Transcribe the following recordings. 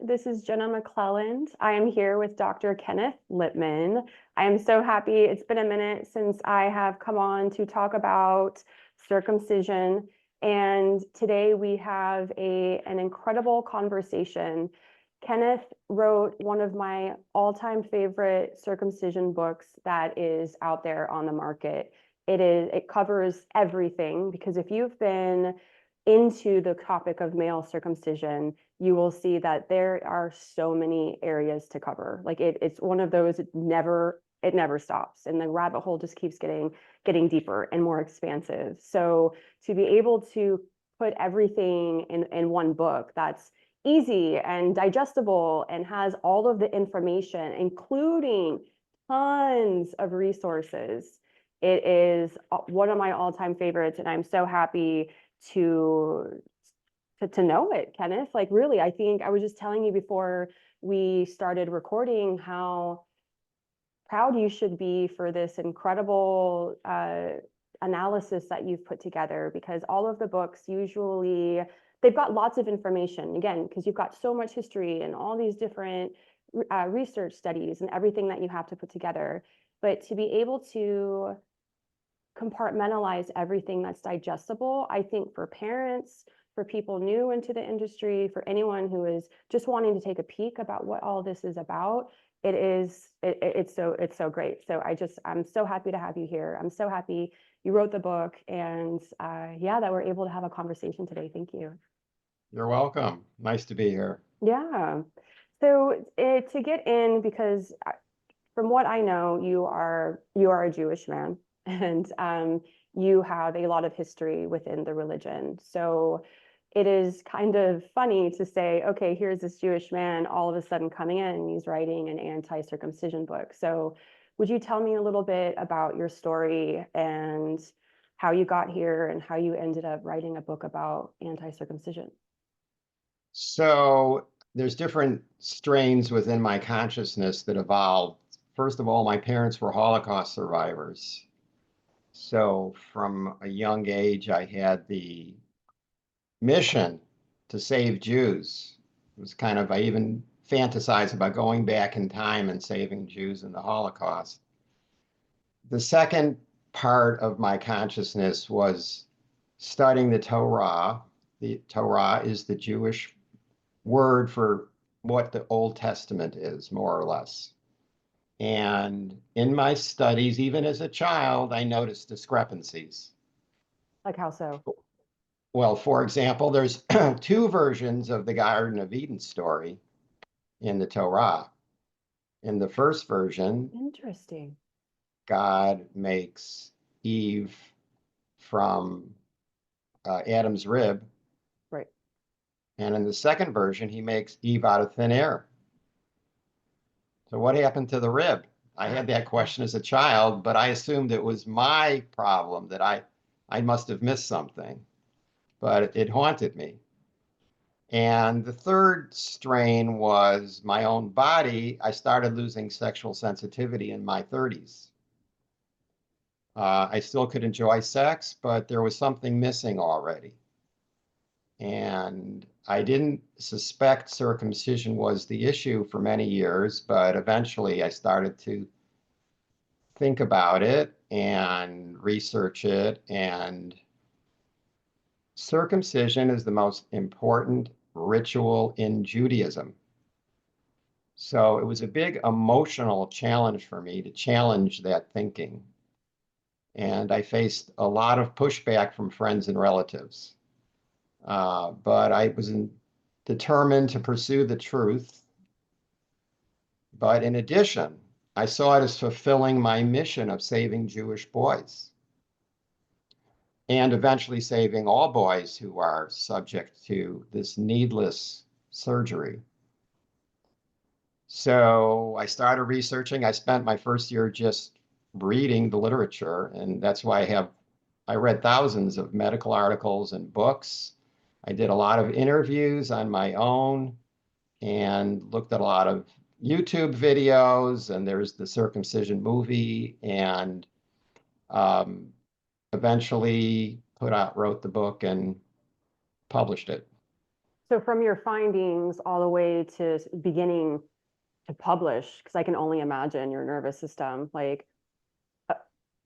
This is Jenna McClelland. I am here with Dr. Kenneth Lipman. I am so happy. It's been a minute since I have come on to talk about circumcision. And today we have an incredible conversation. Kenneth wrote one of my all-time favorite circumcision books that is out there on the market. It covers everything, because if you've been into the topic of male circumcision, you will see that there are so many areas to cover. Like it's one of those, it never stops, and the rabbit hole just keeps getting deeper and more expansive. So to be able to put everything in one book that's easy and digestible and has all of the information, including tons of resources, it is one of my all-time favorites, and I'm so happy to know it, Kenneth. Like, really, I think I was just telling you before we started recording how proud you should be for this incredible analysis that you've put together, because all of the books usually, they've got lots of information, again, because you've got so much history and all these different research studies and everything that you have to put together. But to be able to compartmentalize everything that's digestible, I think for parents, for people new into the industry, for anyone who is just wanting to take a peek about what all this is about, it's so great. So I'm so happy to have you here. I'm so happy you wrote the book, and yeah, that we're able to have a conversation today. Thank you. You're welcome. Nice to be here. Yeah. So to get in, because from what I know, you are a Jewish man, and you have a lot of history within the religion. So it is kind of funny to say, okay, here's this Jewish man all of a sudden coming in, and he's writing an anti-circumcision book. So would you tell me a little bit about your story and how you got here and how you ended up writing a book about anti-circumcision? So there's different strains within my consciousness that evolved. First of all, my parents were Holocaust survivors. So from a young age, I had the mission to save Jews. It was kind of, I even fantasized about going back in time and saving Jews in the Holocaust. The second part of my consciousness was studying the Torah. The Torah is the Jewish word for what the Old Testament is, more or less. And in my studies, even as a child, I noticed discrepancies. Like how so? Well, for example, there's two versions of the Garden of Eden story in the Torah. In the first version, Interesting. God makes Eve from Adam's rib. Right. And in the second version, he makes Eve out of thin air. So what happened to the rib? I had that question as a child, but I assumed it was my problem, that I must have missed something, but it haunted me. And the third strain was my own body. I started losing sexual sensitivity in my 30s. I still could enjoy sex, but there was something missing already. And I didn't suspect circumcision was the issue for many years, but eventually I started to think about it and research it. And circumcision is the most important ritual in Judaism. So it was a big emotional challenge for me to challenge that thinking. And I faced a lot of pushback from friends and relatives. But I was determined to pursue the truth. But in addition, I saw it as fulfilling my mission of saving Jewish boys and eventually saving all boys who are subject to this needless surgery. So I started researching. I spent my first year just reading the literature, and that's why I read thousands of medical articles and books. I did a lot of interviews on my own and looked at a lot of YouTube videos, and there's the circumcision movie, and um, eventually wrote the book and published it. So from your findings all the way to beginning to publish, because I can only imagine your nervous system, like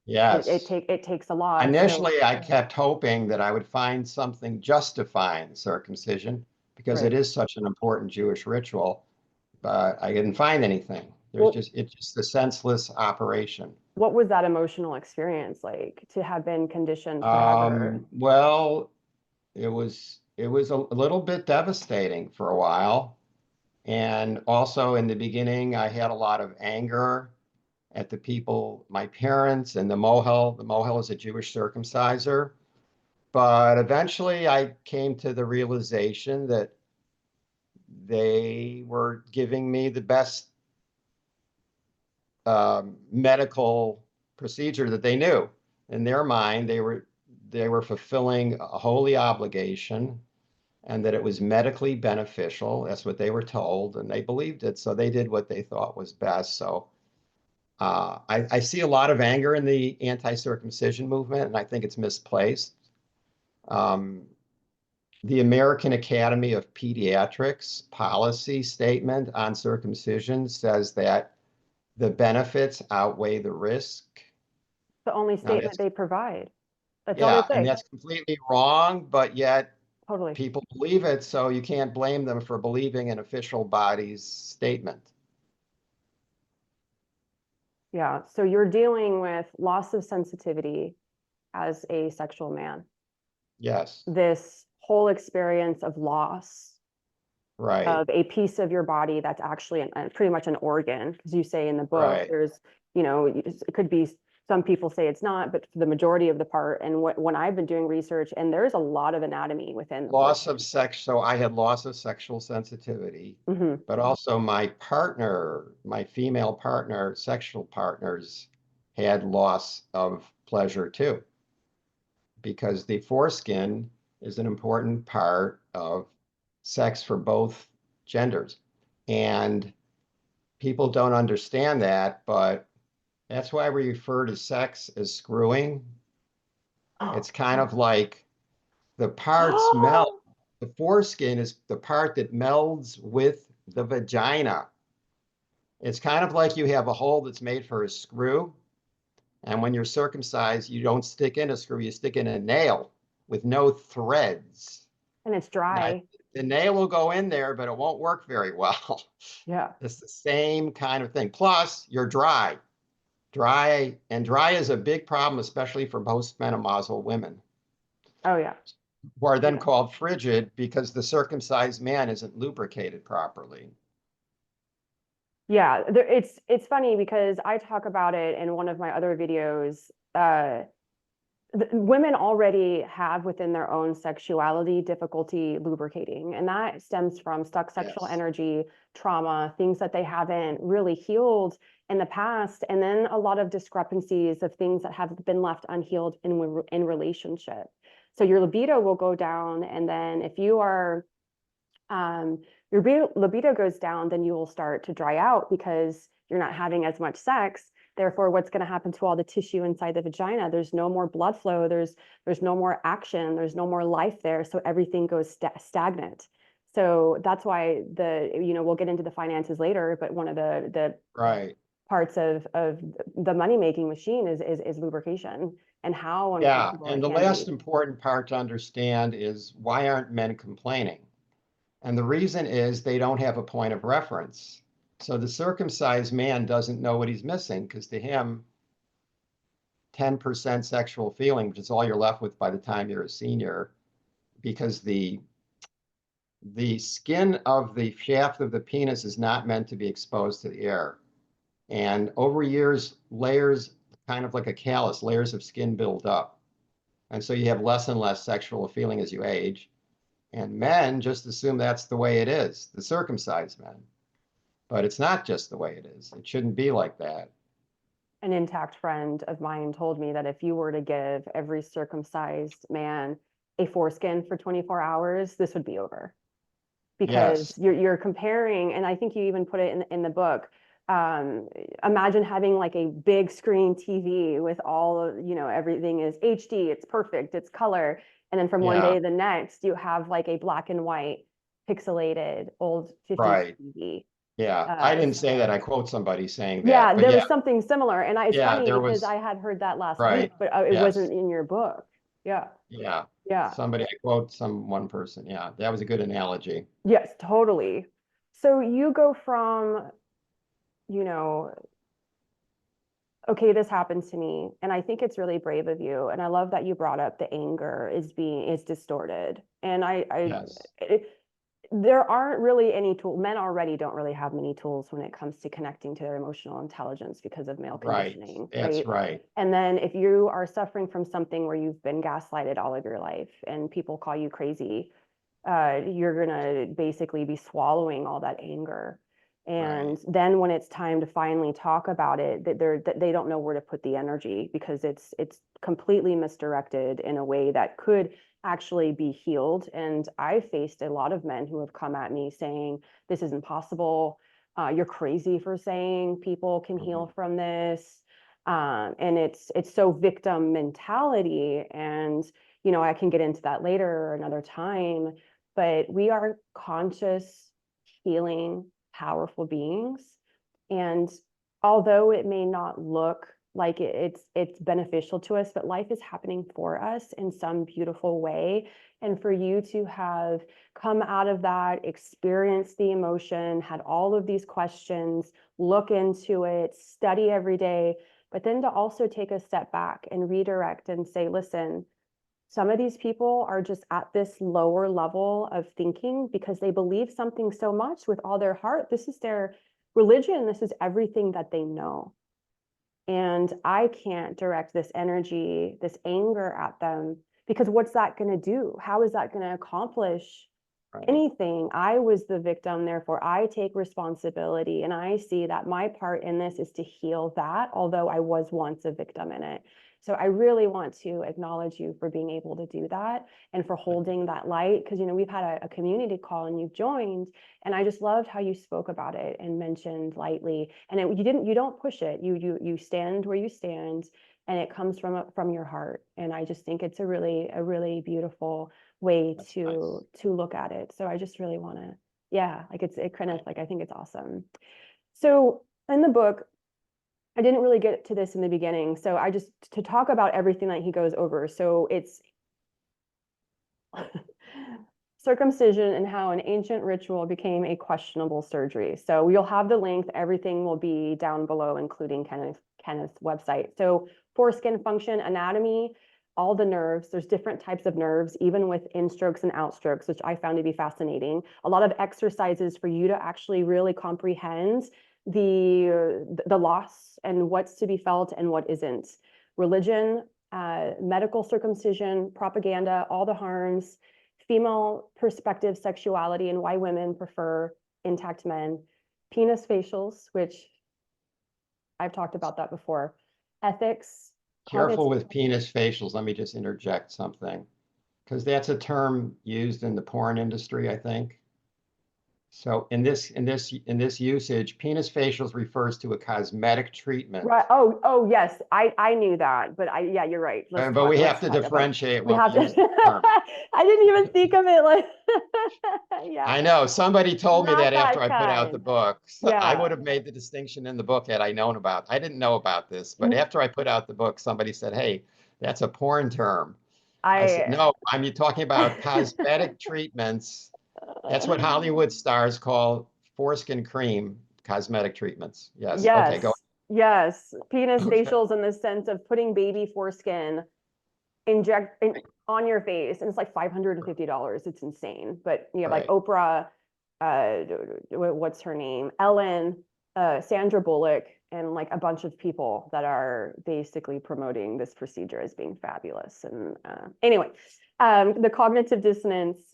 Yes. it takes a lot. So Initially, I kept hoping that I would find something justifying circumcision because it right. is such an important Jewish ritual, but I didn't find anything. Well, It's just a senseless operation. what was that emotional experience like to have been conditioned forever? Well, it was a little bit devastating for a while. And also in the beginning, I had a lot of anger at the people, my parents and the Mohel. The Mohel is a Jewish circumciser. But eventually I came to the realization that they were giving me the best medical procedure that they knew. In their mind, they were fulfilling a holy obligation and that it was medically beneficial. That's what they were told, and they believed it. So they did what they thought was best. So I see a lot of anger in the anti-circumcision movement, and I think it's misplaced. Um, the American Academy of Pediatrics policy statement on circumcision says that the benefits outweigh the risk. The only Now statement that's, they provide. That's all they yeah, and say. that's completely wrong, but yet Totally. people believe it, so you can't blame them for believing an official body's statement. Yeah. So you're dealing with loss of sensitivity as a sexual man. Yes, This whole experience of loss right, of a piece of your body that's actually pretty much an organ, because you say in the book, right. there's, it could be, some people say it's not, but for the majority of the part. And when I've been doing research, and there's a lot of anatomy within the Loss of organ. sex, so I had loss of sexual sensitivity, Hmm. but also my partner, my female partner, sexual partners had loss of pleasure too, because the foreskin is an important part of sex for both genders. And people don't understand that, but that's why we refer to sex as screwing. It's kind of like the parts meld. The foreskin is the part that melds with the vagina. It's kind of like you have a hole that's made for a screw. And when you're circumcised, you don't stick in a screw, you stick in a nail with no threads. And it's Now, dry. the nail will go in there, but it won't work very well. Yeah. It's the same kind of thing. Plus, you're dry. Dry is a big problem, especially for postmenopausal women, Oh yeah. who are then Yeah. called frigid because the circumcised man isn't lubricated properly. Yeah, it's funny because I talk about it in one of my other videos. Women already have within their own sexuality difficulty lubricating, and that stems from stuck sexual Yes. energy, trauma, things that they haven't really healed in the past, and then a lot of discrepancies of things that have been left unhealed in relationship. So your libido will go down, and then if you are your libido goes down, then you will start to dry out because you're not having as much sex. Therefore, what's going to happen to all the tissue inside the vagina? There's no more blood flow. There's no more action. There's no more life there. So everything goes stagnant. So that's why we'll get into the finances later, but one of the Right. parts of the money making machine is lubrication and how Yeah. uncomfortable And it the can last be. important part to understand is why aren't men complaining? And the reason is they don't have a point of reference. So the circumcised man doesn't know what he's missing because to him, 10% sexual feeling, which is all you're left with by the time you're a senior, because the skin of the shaft of the penis is not meant to be exposed to the air. And over years, layers, kind of like a callus, layers of skin build up. And so you have less and less sexual feeling as you age. And men just assume that's the way it is, the circumcised men. But it's not just the way it is. It shouldn't be like that. An intact friend of mine told me that if you were to give every circumcised man a foreskin for 24 hours, this would be over. Because Yes. you're comparing, and I think you even put it in the book. Um, Imagine having like a big screen TV with all of, everything is HD, it's perfect, it's color. And then from one day Yeah. to the next, you have like a black and white pixelated old 50s Right. TV. Yeah. I didn't So say that. I quote somebody saying yeah, that, but there yeah, was something similar. And it's yeah, funny there because was, I had heard that last week, right. but it Yes. wasn't in your book. Yeah. Yeah. Yeah. Somebody, I quote one person. Yeah. That was a good analogy. Yes, totally. So you go from, you know, okay, this happens to me. And I think it's really brave of you. And I love that you brought up the anger is distorted. And Yes. there aren't really any tools. Men already don't really have many tools when it comes to connecting to their emotional intelligence because of male Right. conditioning, That's right? right. And then if you are suffering from something where you've been gaslighted all of your life and people call you crazy, you're gonna basically be swallowing all that anger. And Right. then when it's time to finally talk about it, they don't know where to put the energy because it's completely misdirected in a way that could actually be healed. And I faced a lot of men who have come at me saying, this is impossible. You're crazy for saying people can heal Mhm. from this. And it's so victim mentality. And, I can get into that later another time, but we are conscious, healing, powerful beings. And although it may not look like it's beneficial to us, but life is happening for us in some beautiful way. And for you to have come out of that, experience the emotion, had all of these questions, look into it, study every day, but then to also take a step back and redirect and say, listen, some of these people are just at this lower level of thinking because they believe something so much with all their heart. This is their religion. This is everything that they know. And I can't direct this energy, this anger at them because what's that going to do? How is that going to accomplish Right. anything? I was the victim, therefore I take responsibility. And I see that my part in this is to heal that, although I was once a victim in it. So I really want to acknowledge you for being able to do that and for holding that light. Because, we've had a community call and you've joined, and I just loved how you spoke about it and mentioned lightly. And you don't push it. You stand where you stand, and it comes from your heart. And I just think it's a really beautiful way That's nice. to look at it. So I just really want to, yeah, like it kind of like I think it's awesome. So in the book, I didn't really get to this in the beginning. So I just to talk about everything that he goes over. So it's circumcision and how an ancient ritual became a questionable surgery. So you'll have the link. Everything will be down below, including Kenneth's website. So foreskin function, anatomy, all the nerves. There's different types of nerves, even with instrokes and outstrokes, which I found to be fascinating. A lot of exercises for you to actually really comprehend the loss and what's to be felt and what isn't. Religion, medical circumcision, propaganda, all the harms, female perspective sexuality and why women prefer intact men, penis facials, which I've talked about that before, ethics, Careful cognitive. with penis facials. Let me just interject something, because that's a term used in the porn industry, I think. So in this usage, penis facials refers to a cosmetic treatment. Right. Oh, yes. I knew that, but yeah, you're right. But we have Let's to talk about it. differentiate We when we have to. use the term. I didn't even think of it like, yeah, I know somebody told me not that after that I put out the kind. book. So I Yeah. would have made the distinction in the book had I known about. I didn't know about this, but after I put out the book, somebody said, "Hey, that's a porn term." I said, I "No, I'm talking about cosmetic treatments. That's what Hollywood stars call foreskin cream cosmetic treatments." Yes. Okay, go. Yes, yes. Penis Okay. facials in the sense of putting baby foreskin on your face, and it's like $550. It's insane. But you have like Right. Oprah, uh, what's her name? Ellen, Sandra Bullock, and like a bunch of people that are basically promoting this procedure as being fabulous. And anyway, the cognitive dissonance,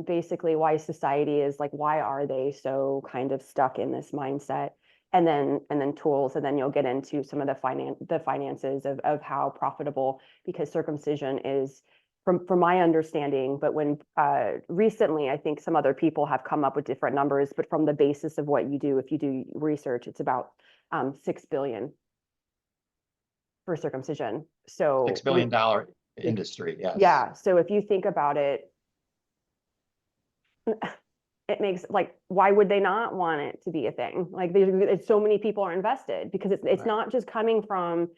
basically why society is like, why are they so kind of stuck in this mindset? And then tools, and then you'll get into some of the finances of how profitable, because circumcision is from my understanding, but when recently I think some other people have come up with different numbers, but from the basis of what you do, if you do research, it's about 6 billion for circumcision. $6 So billion industry. Yes. yeah, so if you think about it, it makes like, why would they not want it to be a thing? Like it's so many people are invested because it's Right. not just coming from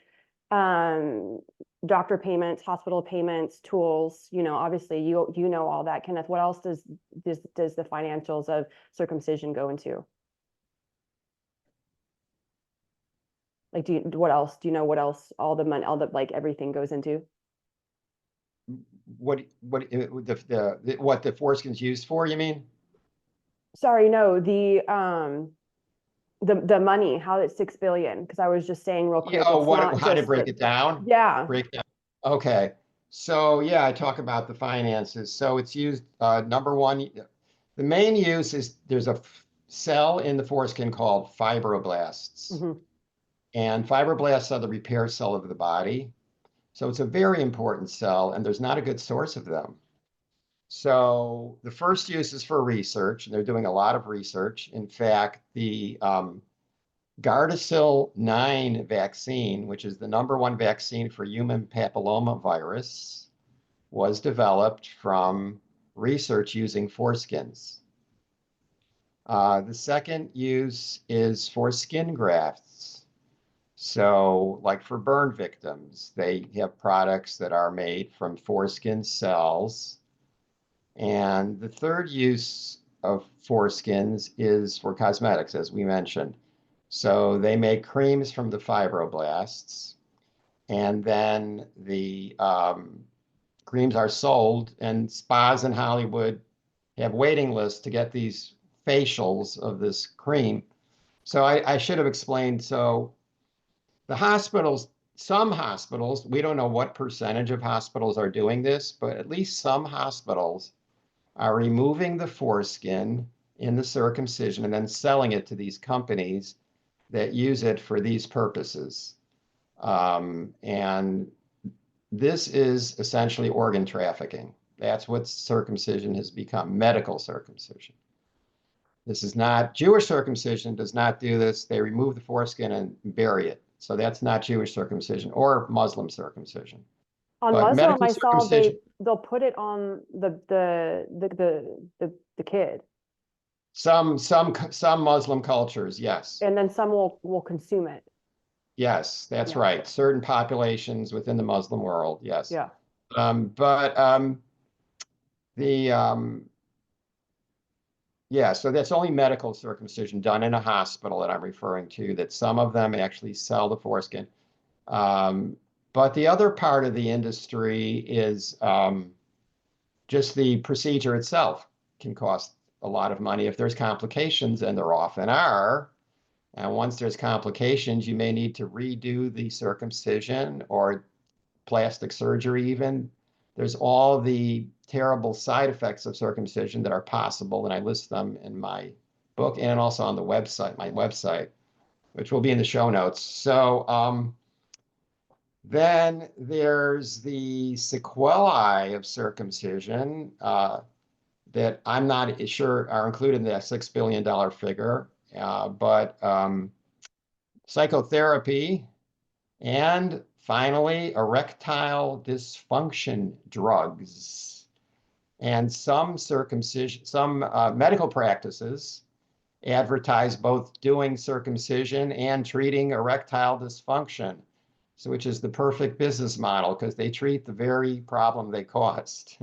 doctor payments, hospital payments, tools, obviously you know all that, Kenneth. What else does the financials of circumcision go into? Like, what else? Do you know what else all the money, all the like everything goes into? What the foreskin's used for, you mean? Sorry, no, the money, how it's 6 billion, because I was just saying real Yeah, quick, oh, it's not how to just break the, it down? yeah. Break down. Okay. So yeah, I talk about the finances. So it's used, number one, the main use is there's a cell in the foreskin called fibroblasts. Mhm. And fibroblasts are the repair cell of the body. So it's a very important cell, and there's not a good source of them. So the first use is for research, and they're doing a lot of research. In fact, the Gardasil 9 vaccine, which is the #1 vaccine for human papillomavirus, was developed from research using foreskins. The second use is for skin grafts. So, like for burn victims, they have products that are made from foreskin cells. And the third use of foreskins is for cosmetics, as we mentioned. So they make creams from the fibroblasts, and then the creams are sold, and spas in Hollywood have waiting lists to get these facials of this cream. So I should have explained. So the hospitals, some hospitals, we don't know what percentage of hospitals are doing this, but at least some hospitals are removing the foreskin in the circumcision and then selling it to these companies that use it for these purposes. And this is essentially organ trafficking. That's what circumcision has become, medical circumcision. This is not Jewish circumcision, does not do this. They remove the foreskin and bury it. So that's not Jewish circumcision or Muslim circumcision. On But Muslim, medical I saw circumcision, they'll put it on the kid, some Muslim cultures, yes. and then some will consume it. Yes, that's Yeah, right. Certain populations within the Muslim world, yes. yeah. But the yeah, so that's only medical circumcision done in a hospital that I'm referring to, that some of them actually sell the foreskin. Um, but the other part of the industry is just the procedure itself can cost a lot of money if there's complications, and there often are. And once there's complications, you may need to redo the circumcision or plastic surgery even. There's all the terrible side effects of circumcision that are possible, and I list them in my book and also on the website, my website, which will be in the show notes. So then there's the sequelae of circumcision that I'm not sure are included in that $6 billion figure, but psychotherapy, and finally, erectile dysfunction drugs. And some circumcision, some medical practices advertise both doing circumcision and treating erectile dysfunction, so which is the perfect business model because they treat the very problem they caused.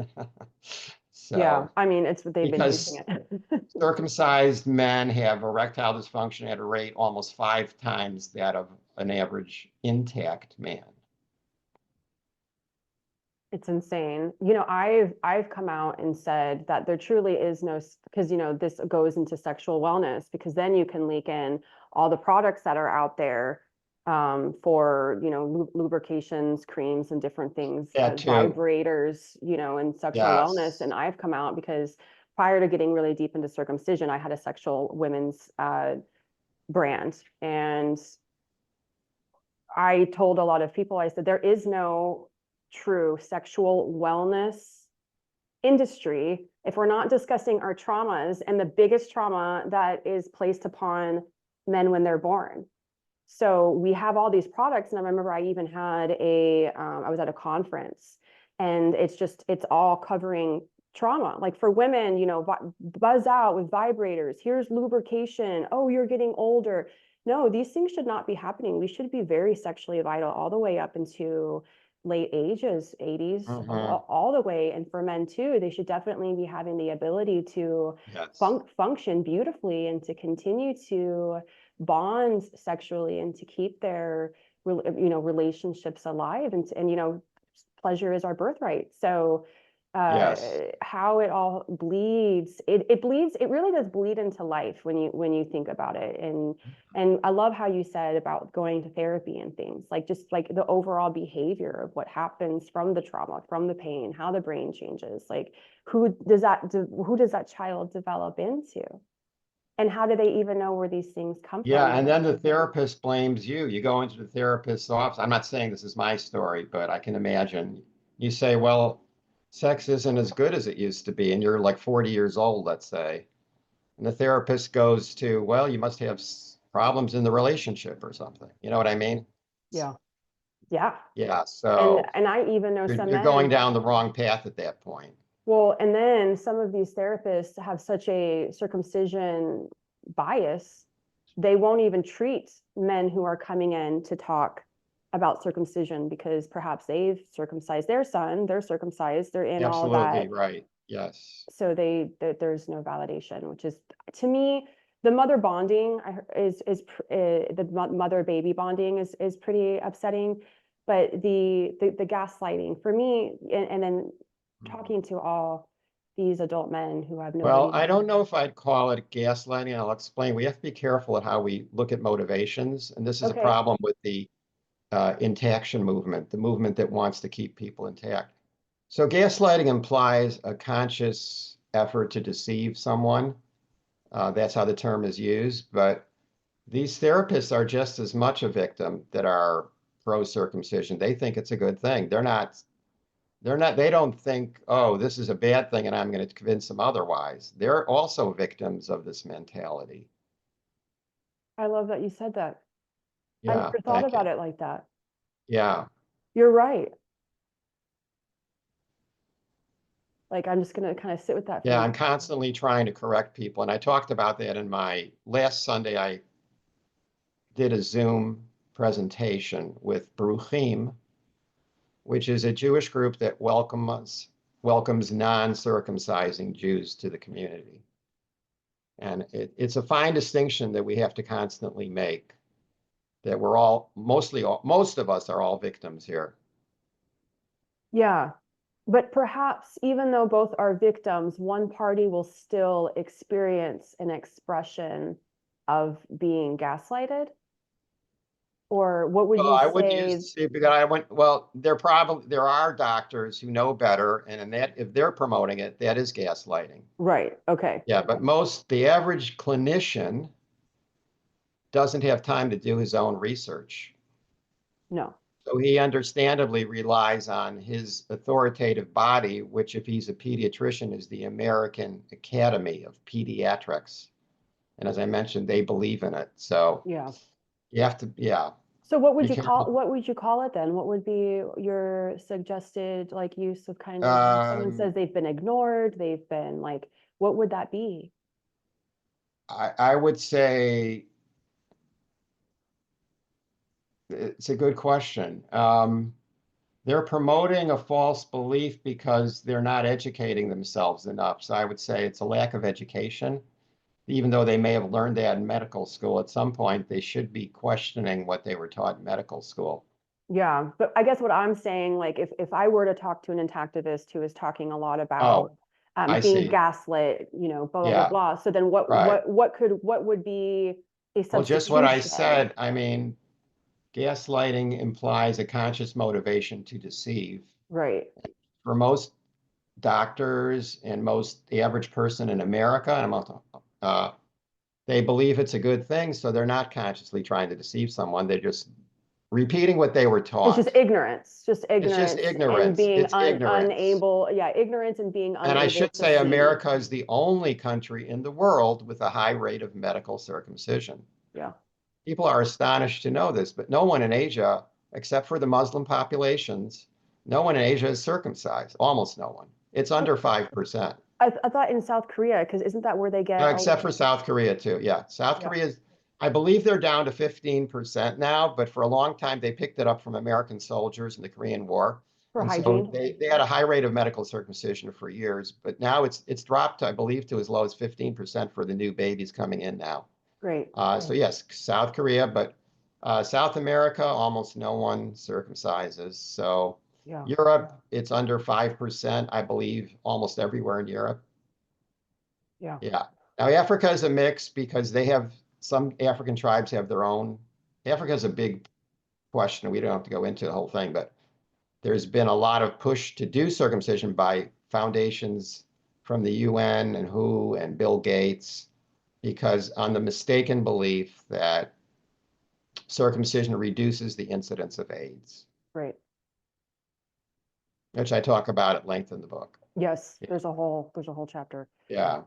Yeah, So, I mean, it's what they've been using because it. circumcised men have erectile dysfunction at a rate almost 5 times that of an average intact man. It's insane. I've come out and said that there truly is no, because this goes into sexual wellness, because then you can leak in all the products that are out there for lubrications, creams, and different things, That too. vibrators, and sexual wellness. And Yes. I've come out because prior to getting really deep into circumcision, I had a sexual women's brand, and I told a lot of people, I said, there is no true sexual wellness industry if we're not discussing our traumas, and the biggest trauma that is placed upon men when they're born. So we have all these products, and I remember I even had I was at a conference, and it's all covering trauma. Like for women, buzz out with vibrators. Here's lubrication. Oh, you're getting older. No, these things should not be happening. We should be very sexually vital all the way up into late ages, 80s, Mhm. all the way. And for men too, they should definitely be having the ability to Yes. function beautifully and to continue to bond sexually and to keep their relationships alive. And pleasure is our birthright. So Yes. how it all bleeds, it bleeds, it really does bleed into life when you think about it. And I love how you said about going to therapy and things, like just like the overall behavior of what happens from the trauma, from the pain, how the brain changes, like who does that child develop into? And how do they even know where these things come Yeah, from? and then the therapist blames you. You go into the therapist's office. I'm not saying this is my story, but I can imagine. You say, well, sex isn't as good as it used to be, and you're like 40 years old, let's say. And the therapist goes to, well, you must have problems in the relationship or something. You know what I mean? Yeah. Yeah. Yeah, And so and I even know some you're going men. down the wrong path at that point. Well, and then some of these therapists have such a circumcision bias, they won't even treat men who are coming in to talk about circumcision because perhaps they've circumcised their son, they're circumcised, they're in all of Absolutely that. right. Yes. So there's no validation, which is, to me, the mother bonding the mother baby bonding is pretty upsetting, but the gaslighting for me, and then Mhm. talking to all these adult men who have Well, nobody. I don't know if I'd call it gaslighting. I'll explain. We have to be careful at how we look at motivations. And this is a Okay. problem with the intaction movement, the movement that wants to keep people intact. So gaslighting implies a conscious effort to deceive someone. That's how the term is used. But these therapists are just as much a victim that are pro-circumcision. They think it's a good thing. They don't think, oh, this is a bad thing and I'm going to convince them otherwise. They're also victims of this mentality. I love that you said that. I Yeah, never thought thank you. about it like that. Yeah. You're right. Like, I'm just gonna kind of sit with that for a Yeah, I'm minute. constantly trying to correct people. And I talked about that in my last Sunday. I did a Zoom presentation with Bruchim, which is a Jewish group that welcomes non-circumcising Jews to the community. And it's a fine distinction that we have to constantly make, that we're all most of us are all victims here. Yeah. But perhaps even though both are victims, one party will still experience an expression of being gaslighted? Or what would Well, you I wouldn't use say? the same because I went, well, there are doctors who know better, and in that if they're promoting it, that is gaslighting. Right. Okay. Yeah, but the average clinician doesn't have time to do his own research. No. So he understandably relies on his authoritative body, which, if he's a pediatrician, is the American Academy of Pediatrics. And as I mentioned, they believe in it. So Yeah. you have to, yeah, So be careful. what would you call it then? What would be your suggested like use of kind of if someone Um, says they've been ignored, they've been like, what would that be? I would say it's a good question. They're promoting a false belief because they're not educating themselves enough. So I would say it's a lack of education. Even though they may have learned that in medical school at some point, they should be questioning what they were taught in medical school. Yeah, but I guess what I'm saying, like, if I were to talk to an intactivist who is talking a lot about Oh, I being see. gaslit, blah blah blah Yeah, blah. So then right. what would be a Well, just what I substitution? said. I mean, gaslighting implies a conscious motivation to deceive. Right. For most doctors and most the average person in America, uh, they believe it's a good thing, so they're not consciously trying to deceive someone. They're just repeating what they were It's taught. just It's just ignorance and ignorance. being It's ignorance. unable, yeah, ignorance and being And I unable should to say see. America is the only country in the world with a high rate of medical circumcision. Yeah. People are astonished to know this, but no one in Asia, except for the Muslim populations, no one in Asia is circumcised, almost no one. It's under 5%. I thought in South Korea, because isn't that where they get Except for South Korea too. Yeah. South Yeah. Korea's, I believe they're down to 15% now, but for a long time they picked it up from American soldiers in the Korean War. for And so hygiene? they had a high rate of medical circumcision for years, but now it's dropped, I believe, to as low as 15% for the new babies coming in now. Great. So yes, South Korea, but South America, almost no one circumcises. So Yeah. Europe, it's under 5%, I believe, almost everywhere in Europe. Yeah. Yeah. Now Africa is a mix because they have some African tribes have their own. Africa is a big question. We don't have to go into the whole thing, but there's been a lot of push to do circumcision by foundations from the UN and WHO and Bill Gates, because on the mistaken belief that circumcision reduces the incidence of AIDS, Great. which I talk about at length in the book. Yes, Yeah. there's a whole chapter. Yeah.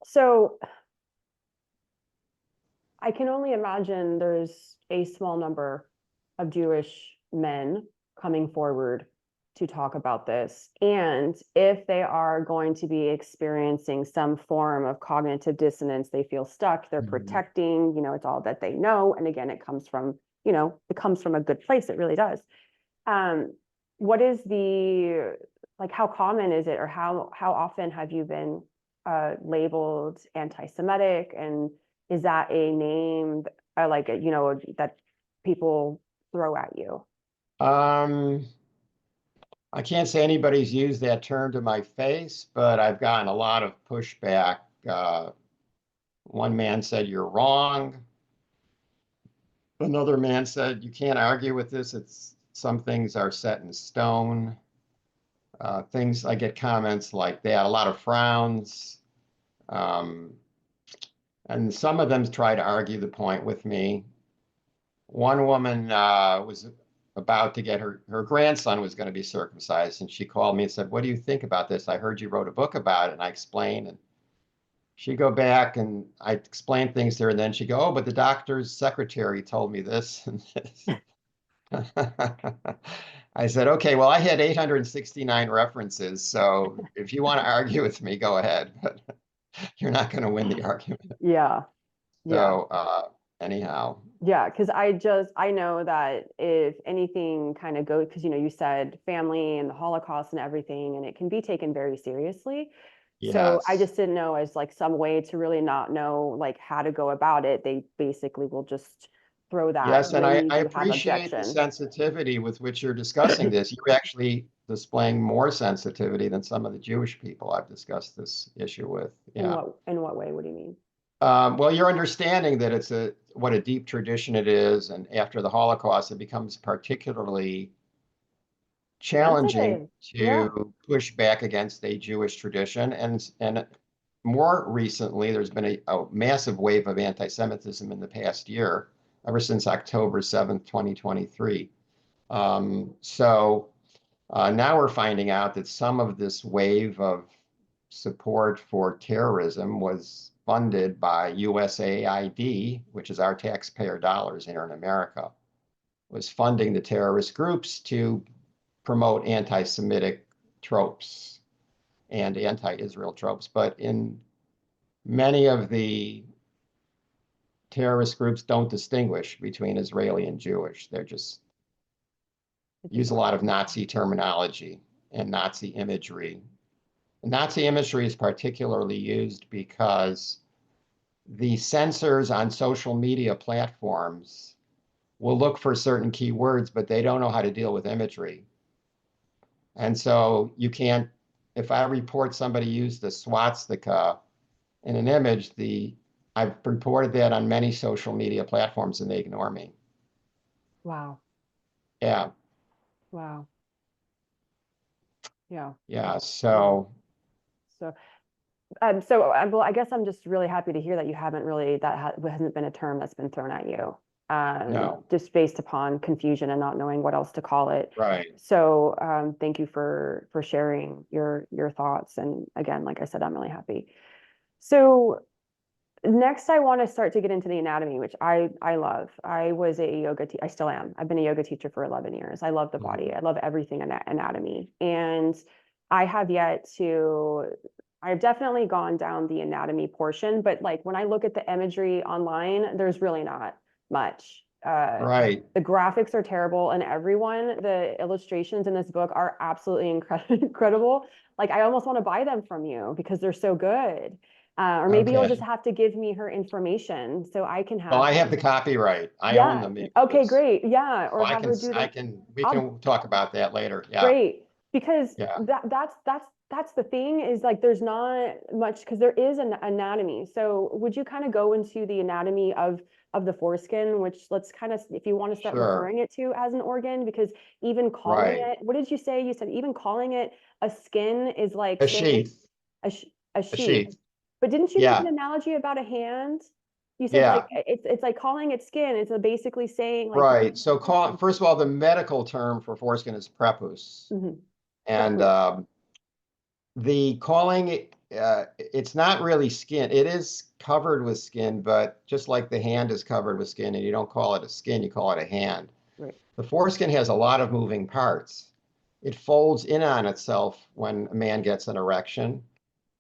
So I can only imagine there's a small number of Jewish men coming forward to talk about this. And if they are going to be experiencing some form of cognitive dissonance, they feel stuck, they're protecting, it's all that they know. And again, it comes from a good place. It really does. What is how common is it, or how often have you been labeled anti-Semitic? And is that a name that people throw at you? I can't say anybody's used that term to my face, but I've gotten a lot of pushback. One man said, "You're wrong." Another man said, "You can't argue with this. Some things are set in stone." I get comments like that, a lot of frowns. And some of them try to argue the point with me. One woman was about to get her grandson was going to be circumcised, and she called me and said, "What do you think about this? I heard you wrote a book about it." And I explained, and she go back and I explained things to her, and then she go, "Oh, but the doctor's secretary told me this and this." I said, "Okay, well, I had 869 references, so if you want to argue with me, go ahead, but you're not going to win the argument." Yeah. So anyhow. Yeah, because I know that if anything kind of goes, because you said family and the Holocaust and everything, and it can be taken very seriously. So I Yes. just didn't know as some way to really not know how to go about it. They basically will just throw that Yes, and when I you do have appreciate the objection. sensitivity with which you're discussing this. You're actually displaying more sensitivity than some of the Jewish people I've discussed this issue with. Yeah. In what way? What do you mean? Well, you're understanding that what a deep tradition it is, and after the Holocaust, it becomes particularly challenging Yeah. to push back against a Jewish tradition. And more recently, there's been a massive wave of anti-Semitism in the past year, ever since October 7th, 2023. Now we're finding out that some of this wave of support for terrorism was funded by USAID, which is our taxpayer dollars here in America, was funding the terrorist groups to promote anti-Semitic tropes and anti-Israel tropes. But in many of the terrorist groups don't distinguish between Israeli and Jewish. They're just use a lot of Nazi terminology and Nazi imagery. Nazi imagery is particularly used because the censors on social media platforms will look for certain keywords, but they don't know how to deal with imagery. And so you can't, if I report somebody used a swastika in an image, I've reported that on many social media platforms and they ignore me. Wow. Yeah. Wow. Yeah. Yeah. So. Well, I guess I'm just really happy to hear that you haven't really, hasn't been a term that's been thrown at you. No. Just based upon confusion and not knowing what else to call it. Right. So thank you for sharing your thoughts. And again, like I said, I'm really happy. So next, I want to start to get into the anatomy, which I love. I was a yoga I still am. I've been a yoga teacher for 11 years. I love the body. I love everything in anatomy. And I have yet to, I've definitely gone down the anatomy portion, but like when I look at the imagery online, there's really not much. Right. The graphics are terrible, and the illustrations in this book are absolutely incredible. Like I almost want to buy them from you because they're so good. Or maybe you'll just Okay. have to give me her information so I can Well, have I have the them. copyright. I own Yeah. them. Okay, great. Yeah. So Or have her do I them. can, I'll can talk about that later. Yeah. Great, because Yeah. that's the thing is like there's not much because there is an anatomy. So would you kind of go into the anatomy of the foreskin, which let's kind of if you want to start Sure. referring it to as an organ, because even calling Right. it, what did you say? You said even calling it a skin is like A saying sheath. a sh a A sheath. sheath. But didn't you make an Yeah. analogy about a hand? You said like Yeah. it's like calling it skin. It's basically saying like Right. So first of all, the medical term for foreskin is prepuce. mhm, And prepuce. the calling it, it's not really skin. It is covered with skin, but just like the hand is covered with skin, and you don't call it a skin, you call it a hand. Right. The foreskin has a lot of moving parts. It folds in on itself when a man gets an erection.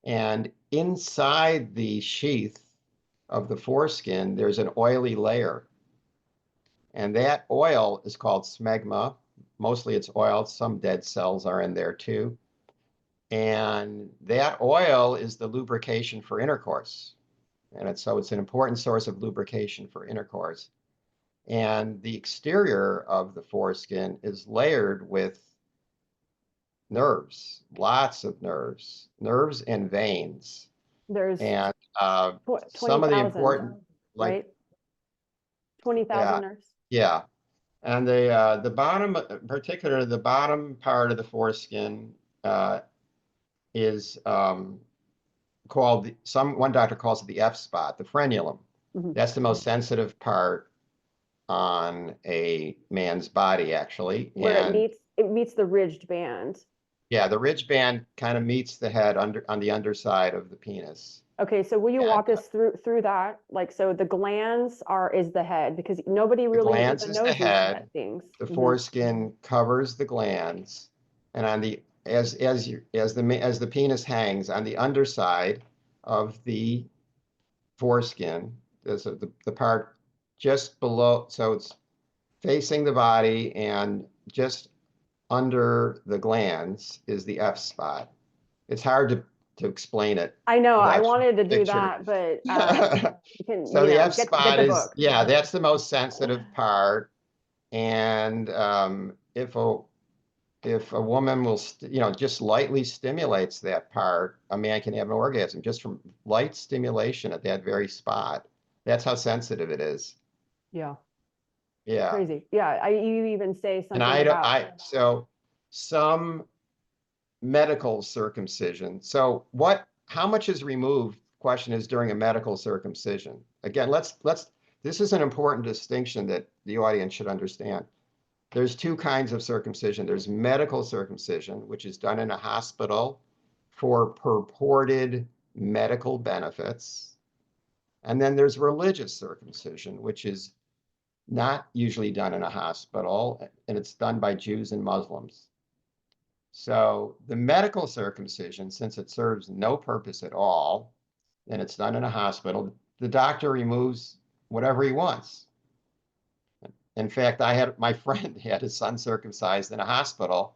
And inside the sheath of the foreskin, there's an oily layer. And that oil is called smegma. Mostly it's oil. Some dead cells are in there too. And that oil is the lubrication for intercourse. And so it's an important source of lubrication for intercourse. And the exterior of the foreskin is layered with nerves, lots of nerves and veins. There's And some of the 20,000, important, like, right? 20,000 yeah, nerves. yeah. And the bottom, in particular, the bottom part of the foreskin is called one doctor calls it the F spot, the frenulum. Mhm. That's the most sensitive part on a man's body, actually. Where And it meets the ridged band. yeah, the ridge band kind of meets the head on the underside of the penis. Okay, so will you And walk us through that? Like, so the glands is the head because nobody the really glans even is the knows these head. things. The Mhm. foreskin covers the glans, and on the as the penis hangs on the underside of the foreskin, there's the part just below, so it's facing the body, and just under the glands is the F spot. It's hard to explain it I know, I without showing wanted to a do picture. that, but you can, So the F get spot the is, book. yeah, that's the most sensitive part. And if a woman will, just lightly stimulates that part, a man can have an orgasm just from light stimulation at that very spot. That's how sensitive it is. Yeah, Yeah. crazy. Yeah, you even say And something about so some medical circumcision. So how much is removed? Question is during a medical circumcision. Again, this is an important distinction that the audience should understand. There's two kinds of circumcision. There's medical circumcision, which is done in a hospital for purported medical benefits. And then there's religious circumcision, which is not usually done in a hospital, and it's done by Jews and Muslims. So the medical circumcision, since it serves no purpose at all, and it's done in a hospital, the doctor removes whatever he wants. In fact, my friend had his son circumcised in a hospital,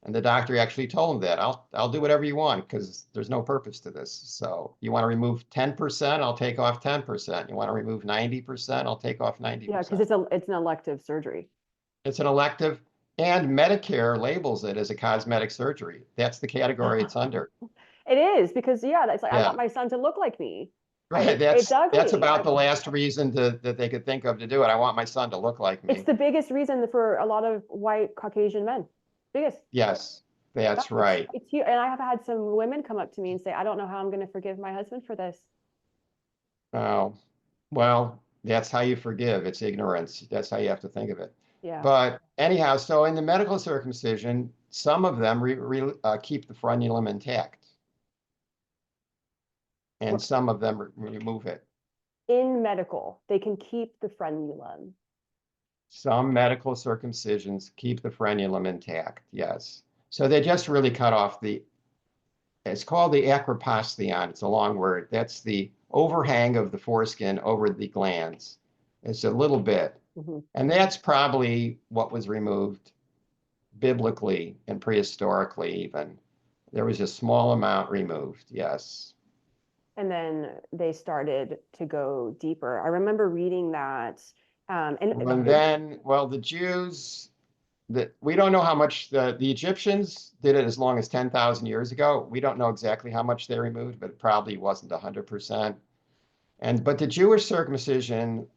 and the doctor actually told him that I'll do whatever you want because there's no purpose to this. So you want to remove 10%, I'll take off 10%. You want to remove 90%, I'll take off yeah, because 90%. it's an elective surgery. It's an elective, and Medicare labels it as a cosmetic surgery. That's the category it's under. It is because yeah, that's like I Yeah, want my son to look like me. right. It's That's ugly. about the last reason that they could think of to do it. I want my son to look like It's me. the biggest reason for a lot of white Caucasian men. Biggest. Yes, Yeah, that's right. it's huge. And I have had some women come up to me and say, I don't know how I'm going to forgive my husband for this. Oh, well, that's how you forgive. It's ignorance. That's how you have to think of it. Yeah. But anyhow, so in the medical circumcision, some of them keep the frenulum intact, and some of them remove it. In medical, they can keep the frenulum. Some medical circumcisions keep the frenulum intact, yes. So they just really cut off it's called the acropostion. It's a long word. That's the overhang of the foreskin over the glands. It's a little bit. Mhm. And that's probably what was removed biblically and prehistorically even. There was a small amount removed, yes. And then they started to go deeper. I remember reading that. And then, well, the Jews, we don't know how much the Egyptians did it as long as 10,000 years ago. We don't know exactly how much they removed, but it probably wasn't 100%. But the Jewish circumcision,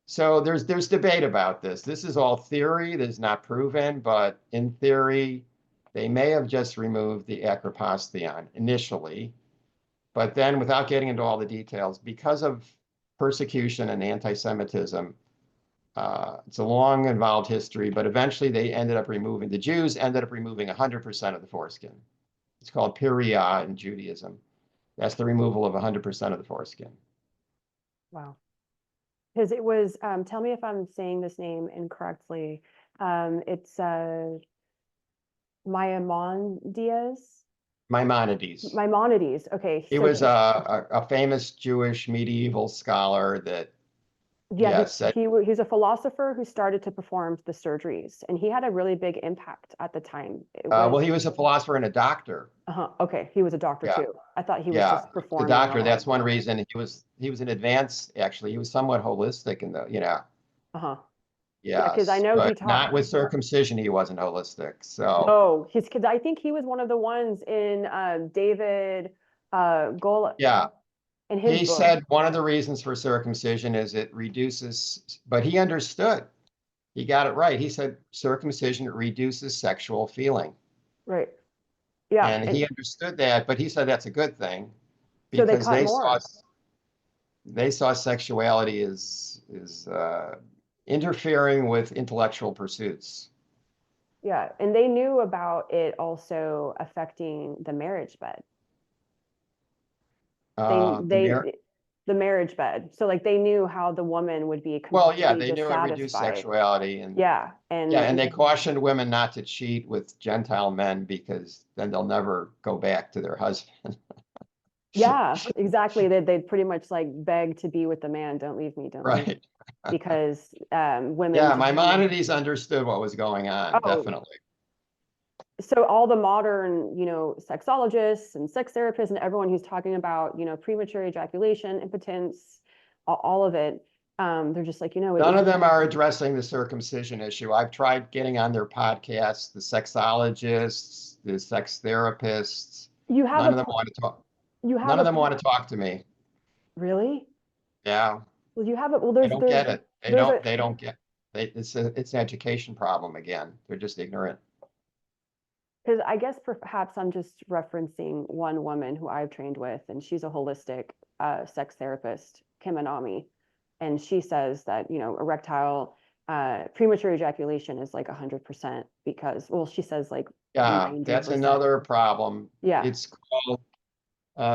so there's debate about this. This is all theory. This is not proven, but in theory, they may have just removed the acropostion initially, but then without getting into all the details, because of persecution and anti-Semitism, it's a long, involved history, but eventually the Jews ended up removing 100% of the foreskin. It's called Piriah in Judaism. That's the removal of 100% of the foreskin. Wow. Because it was, tell me if I'm saying this name incorrectly. It's Maimonides. Maimonides. Maimonides. Okay. He So was a famous Jewish medieval scholar that, yeah, yes, he's a philosopher who started to perform the surgeries, and he had a really big impact at the time. well, he was a philosopher and a doctor. Okay, he was a doctor Yeah, too. I thought he was yeah, just the performing doctor. on all. That's one reason he was an advanced. Actually, he was somewhat holistic in Uh-huh. Yeah, because I yes, know he but taught. not with circumcision. He wasn't holistic. So No, because I think he was one of the ones in David Gola yeah, in his he book. said one of the reasons for circumcision is it reduces, but he understood. He got it right. He said circumcision reduces sexual feeling. Right. Yeah. And And he understood that, but he said that's a good thing so they because cut more. they saw sexuality as interfering with intellectual pursuits. Yeah. And they knew about it also affecting the marriage bed. They The mar the marriage bed. So like they knew how the woman would be Well, yeah, completely they knew it reduced dissatisfied. sexuality, and Yeah. yeah, and they cautioned women not to cheat with Gentile men because then they'll never go back to their husband. Yeah, exactly. They'd pretty much like beg to be with the man. Don't leave me. Don't leave me. Right. Because women Yeah, just Maimonides understood what was going on, oh, definitely. so all the modern, sexologists and sex therapists and everyone who's talking about, premature ejaculation, impotence, all of it, they're just like, None of them are addressing the circumcision issue. I've tried getting on their podcasts, the sexologists, the sex therapists. you have None a of them want to talk. you None have of a them want to talk to me. really Yeah, well you have it well they don't get it. there's a They don't get. It's an education problem again. They're just ignorant. because I guess perhaps I'm just referencing one woman who I've trained with, and she's a holistic sex therapist, Kim Anami, and she says that erectile premature ejaculation is like 100% because, well, she says like Yeah, that's 90%. another problem. Yeah, It's called.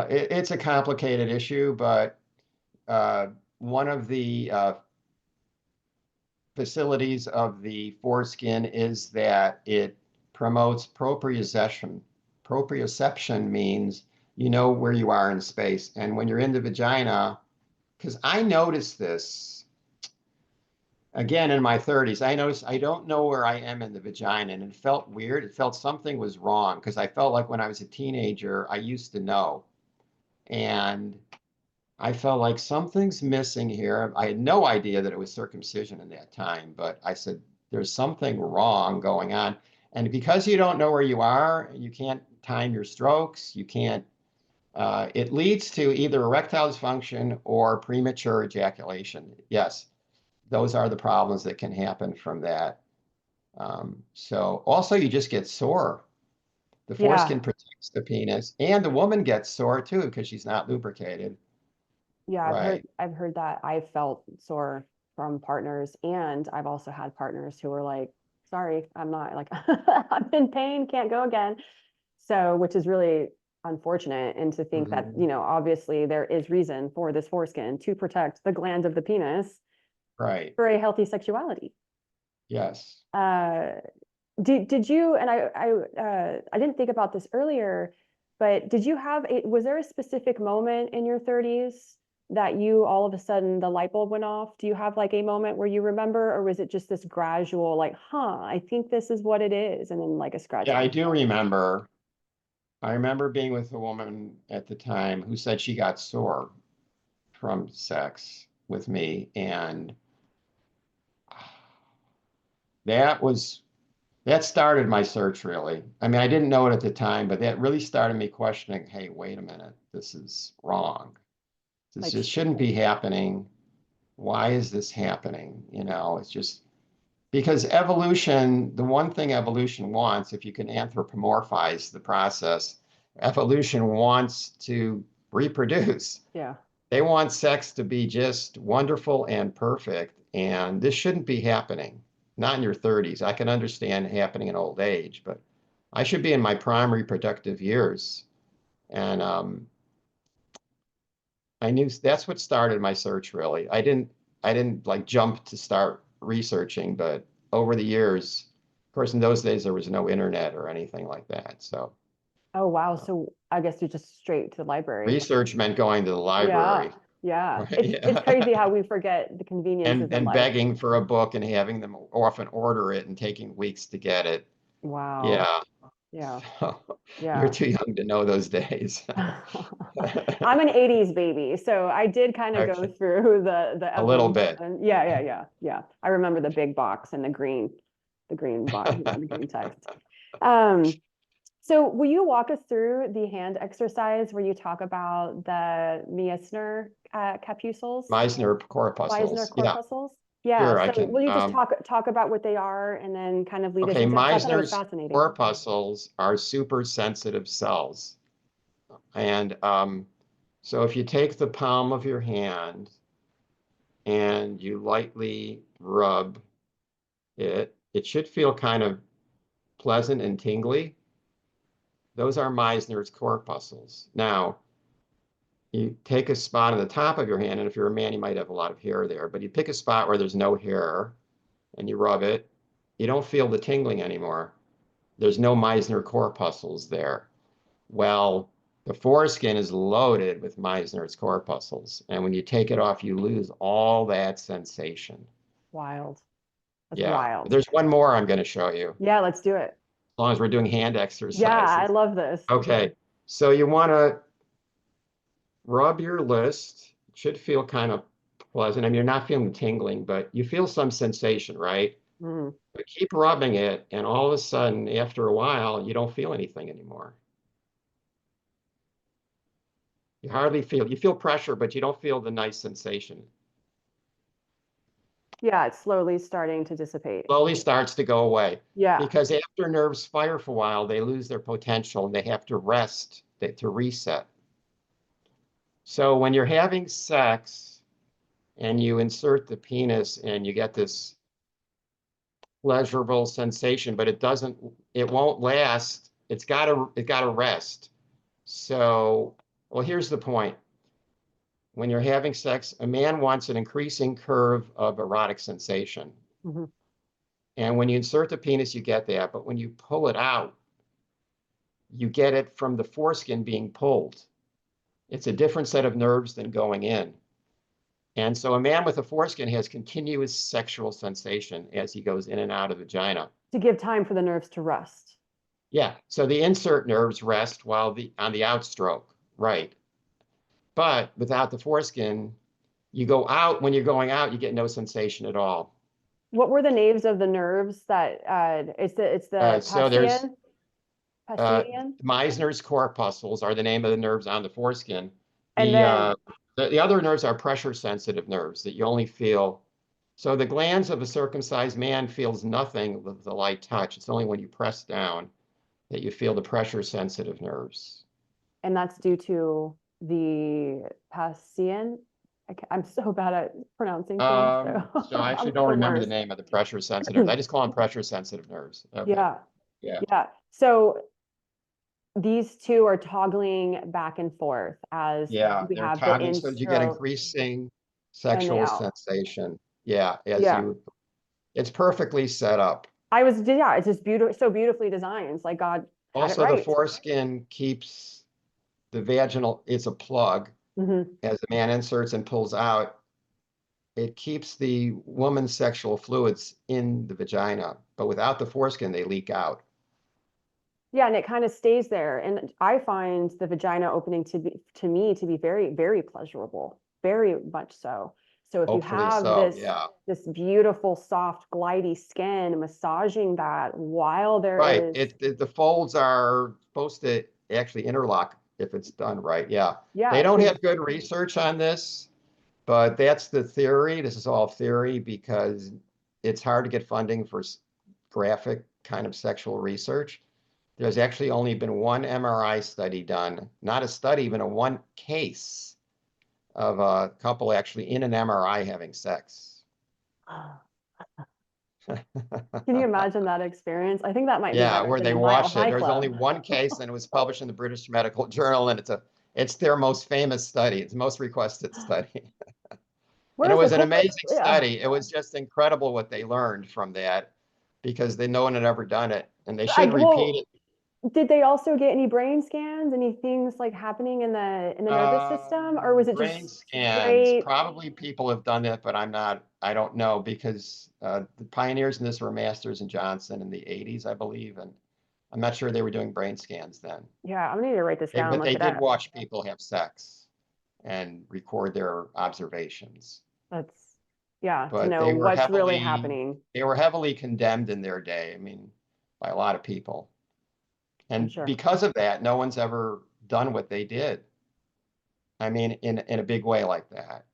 It's a complicated issue, but one of the facilities of the foreskin is that it promotes proprioception. Proprioception means you know where you are in space. And when you're in the vagina, because I noticed this again in my 30s, I noticed I don't know where I am in the vagina, and it felt weird. It felt something was wrong because I felt like when I was a teenager, I used to know. And I felt like something's missing here. I had no idea that it was circumcision in that time, but I said, there's something wrong going on. And because you don't know where you are, you can't time your strokes, you can't, it leads to either erectile dysfunction or premature ejaculation. Yes, those are the problems that can happen from that. So also you just get sore. The yeah, foreskin protects the penis, and the woman gets sore too because she's not lubricated. yeah. Right. I've heard that. I've felt sore from partners, and I've also had partners who were like, "Sorry, I'm not like I'm in pain, can't go again." So, which is really unfortunate, and to think that, Mhm. obviously there is reason for this foreskin to protect the gland of the penis Right. for a healthy sexuality. Yes. Uh, Did you, and I didn't think about this earlier, but did you have was there a specific moment in your 30s that you all of a sudden the light bulb went off? Do you have like a moment where you remember, or was it just this gradual, like, I think this is what it is, and then like a scratch? Yeah, I do remember. I remember being with a woman at the time who said she got sore from sex with me, and that was that started my search, really. I mean, I didn't know it at the time, but that really started me questioning, hey, wait a minute, this is wrong. This Like, just shouldn't be happening. Why is this happening? It's just because evolution, the one thing evolution wants, if you can anthropomorphize the process, evolution wants to reproduce. yeah, They want sex to be just wonderful and perfect, and this shouldn't be happening. Not in your 30s. I can understand it happening in old age, but I should be in my prime reproductive years. And I knew that's what started my search, really. I didn't like jump to start researching, but over the years, of course, in those days there was no internet or anything like that. So oh wow, uh, so I guess you're just straight to the library. research meant going to the Yeah, library, yeah. right? It's crazy how we forget the conveniences in And life. begging for a book and having them often order it and taking weeks to get it. Wow. Yeah. Yeah. So you're Yeah. too young to know those days. I'm an 80s baby, so I did kind of go Okay. through the A little bit. evolution. Yeah, yeah, yeah, yeah. I remember the big box and the green box, the green text. Um, so will you walk us through the hand exercise where you talk about the Meissner capsules, Meisner Meissner corpuscles. Yeah, corpuscles? Yeah. sure, I So can. will you just talk about what they are and then kind of lead us Okay, into it? 'Cause I thought it was Meissner's fascinating. corpuscles are super sensitive cells. And so if you take the palm of your hand and you lightly rub it, it should feel kind of pleasant and tingly. Those are Meissner's corpuscles. Now, you take a spot on the top of your hand, and if you're a man, you might have a lot of hair there, but you pick a spot where there's no hair and you rub it, you don't feel the tingling anymore. There's no Meissner corpuscles there. Well, the foreskin is loaded with Meissner's corpuscles, and when you take it off, you lose all that sensation. Wild. That's Yeah, wild. there's one more I'm going to show you, as Yeah, let's do it. long as we're doing hand Yeah, I exercises. love this. Okay, so you want to rub your list. It should feel kind of pleasant. I mean, you're not feeling tingling, but you feel some sensation, right? Mm. But keep rubbing it, and all of a sudden, after a while, you don't feel anything anymore. You feel pressure, but you don't feel the nice sensation. Yeah, it's slowly starting to dissipate. Slowly starts to go away Yeah. because after nerves fire for a while, they lose their potential and they have to rest to reset. So when you're having sex and you insert the penis and you get this pleasurable sensation, but it won't last. It gotta rest. So, well, here's the point. When you're having sex, a man wants an increasing curve of erotic sensation. Hmm. And when you insert the penis, you get that. But when you pull it out, you get it from the foreskin being pulled. It's a different set of nerves than going in. And so a man with a foreskin has continuous sexual sensation as he goes in and out of the vagina. To give time for the nerves to rest. Yeah, so the insert nerves rest while on the outstroke, right? But without the foreskin, you go out, when you're going out, you get no sensation at all. What were the names of the nerves that it's the So there's Pacinian? Pacinian? Meissner's corpuscles are the name of the nerves on the foreskin. And The, then uh, the other nerves are pressure sensitive nerves that you only feel. So the glands of a circumcised man feels nothing with the light touch. It's only when you press down that you feel the pressure sensitive nerves. and that's due to the Pacinian. I'm so bad at pronouncing things, so So I actually I'm don't the remember the worst. name of the pressure sensitive. I just call them pressure sensitive nerves. Okay. Yeah, Yeah. yeah. So these two are toggling back and forth as Yeah. we They're have the toggling in so that you get stroke increasing and the sexual out. sensation. Yeah. Yeah. It's perfectly set up. Yeah, it's just beautiful, so beautifully designed. It's like God had it Also, the right. foreskin keeps the vaginal, it's a plug. Hmm. As the man inserts and pulls out, it keeps the woman's sexual fluids in the vagina, but without the foreskin, they leak out. Yeah, and it kind of stays there. And I find the vagina opening to me to be very, very pleasurable, very much so. So if you Hopefully have so, yeah. this beautiful, soft, glidey skin, massaging that while there Right. is, The folds are supposed to actually interlock if it's done right. Yeah. yeah, They don't because have good research on this, but that's the theory. This is all theory because it's hard to get funding for graphic kind of sexual research. There's actually only been one MRI study done, not a study, but a one case of a couple actually in an MRI having sex. can you imagine that experience? I think that might be Yeah, better where than they the Mile watched it. High There's only Club. one case, and it was published in the British Medical Journal, and it's their most famous study. It's the most requested study. And it Where's the was an corporate? amazing Yeah. study. It was just incredible what they learned from that because no one had ever done it, and they I should repeat well, it. did they also get any brain scans, any things like happening in the nervous system, or was it Brain just scans, straight? probably people have done it, but I don't know because the pioneers in this were Masters and Johnson in the 80s, I believe, and I'm not sure they were doing brain scans then. Yeah, I'm gonna need to write this down and But look they it did up. watch people have sex and record their observations. That's yeah, to But know what's really happening. they were heavily condemned in their day. I mean, by a lot of people. I'm And sure. because of that, no one's ever done what they did. I mean, in a big way like that.